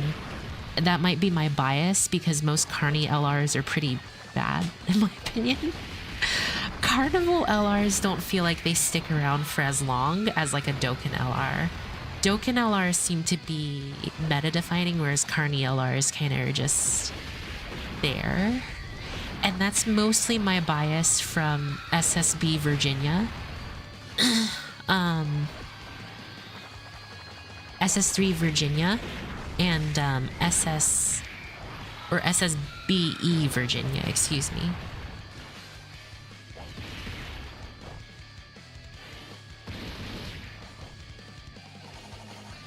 That might be my bias because most Carney LRs are pretty bad in my opinion. Carnival LRs don't feel like they stick around for as long as like a Dokken LR. Dokken LRs seem to be meta-defining, whereas Carney LRs kind of are just there. And that's mostly my bias from SSB Virginia. SS3 Virginia and SSBE Virginia, excuse me.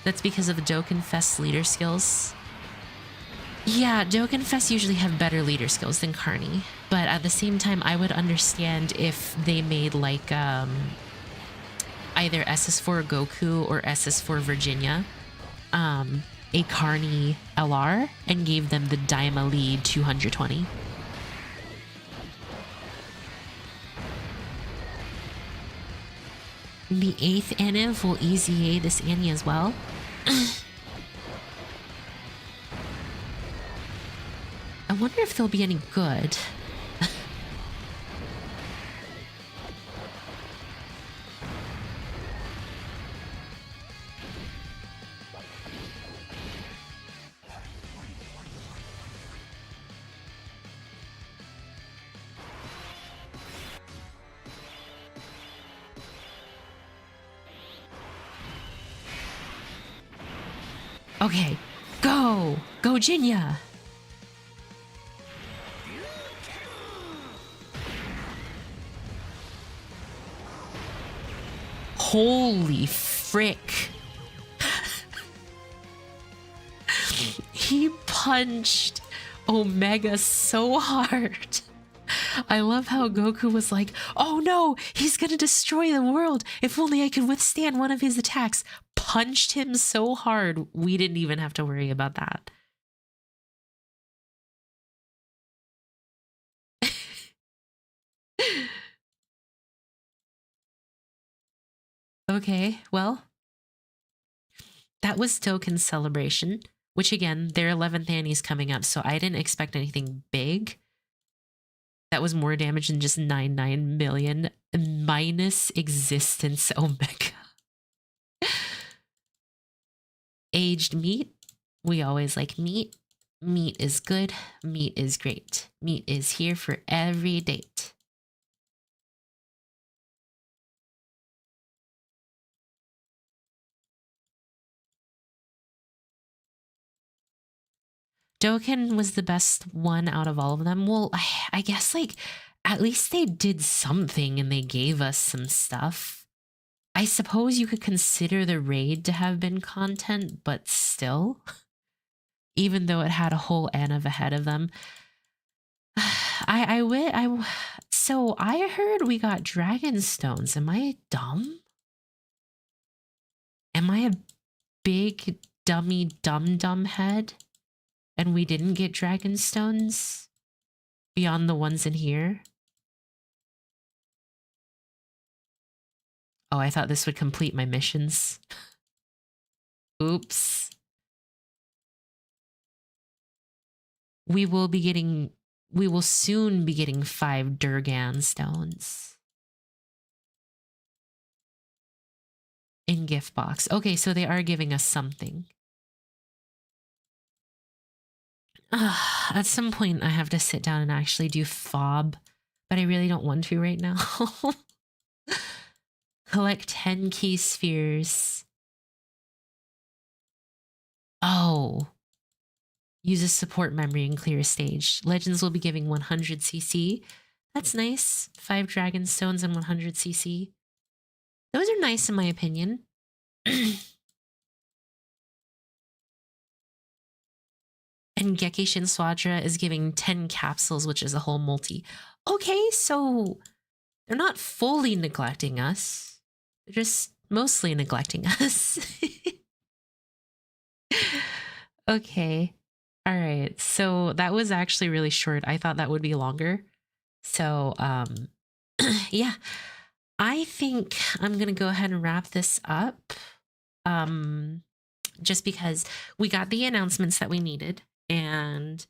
That's because of the Dokkenfest leader skills. Yeah, Dokkenfest usually have better leader skills than Carney, but at the same time, I would understand if they made like either SS4 Goku or SS4 Virginia a Carney LR and gave them the Daima lead 220. The 8th Anniv will EZA this Annie as well. I wonder if they'll be any good. Okay, go! Go, Jinya! Holy frick. He punched Omega so hard. I love how Goku was like, oh no, he's gonna destroy the world. If only I could withstand one of his attacks. Punched him so hard, we didn't even have to worry about that. Okay, well, that was Token's celebration, which again, their 11th Annie's coming up, so I didn't expect anything big. That was more damage than just 99 million minus existence Omega. Aged meat. We always like meat. Meat is good. Meat is great. Meat is here for every date. Dokkan was the best one out of all of them. Well, I guess like at least they did something and they gave us some stuff. I suppose you could consider the raid to have been content, but still, even though it had a whole Anna ahead of them. So I heard we got dragon stones. Am I dumb? Am I a big dummy dumb head? And we didn't get dragon stones beyond the ones in here? Oh, I thought this would complete my missions. Oops. We will soon be getting 5 Durgan stones in gift box. Okay, so they are giving us something. At some point I have to sit down and actually do fob, but I really don't want to right now. Collect 10 key spheres. Oh. Use a support memory and clear a stage. Legends will be giving 100 CC. That's nice. 5 dragon stones and 100 CC. Those are nice in my opinion. And Geki Shinswadra is giving 10 capsules, which is a whole multi. Okay, so they're not fully neglecting us. They're just mostly neglecting us. Okay. All right. So that was actually really short. I thought that would be longer. So, yeah. I think I'm going to go ahead and wrap this up. Just because we got the announcements that we needed and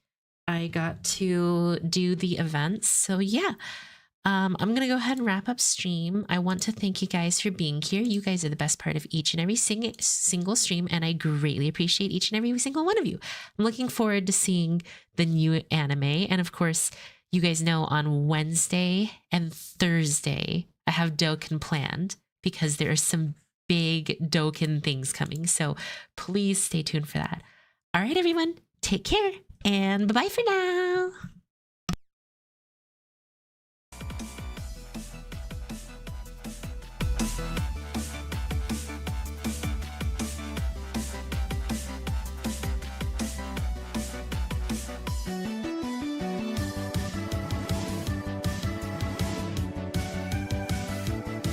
I got to do the events. So yeah, I'm going to go ahead and wrap up stream. I want to thank you guys for being here. You guys are the best part of each and every single stream, and I greatly appreciate each and every single one of you. I'm looking forward to seeing the new anime. And of course, you guys know on Wednesday and Thursday, I have Dokkan planned because there are some big Dokkan things coming. So please stay tuned for that. All right, everyone, take care and bye-bye for now.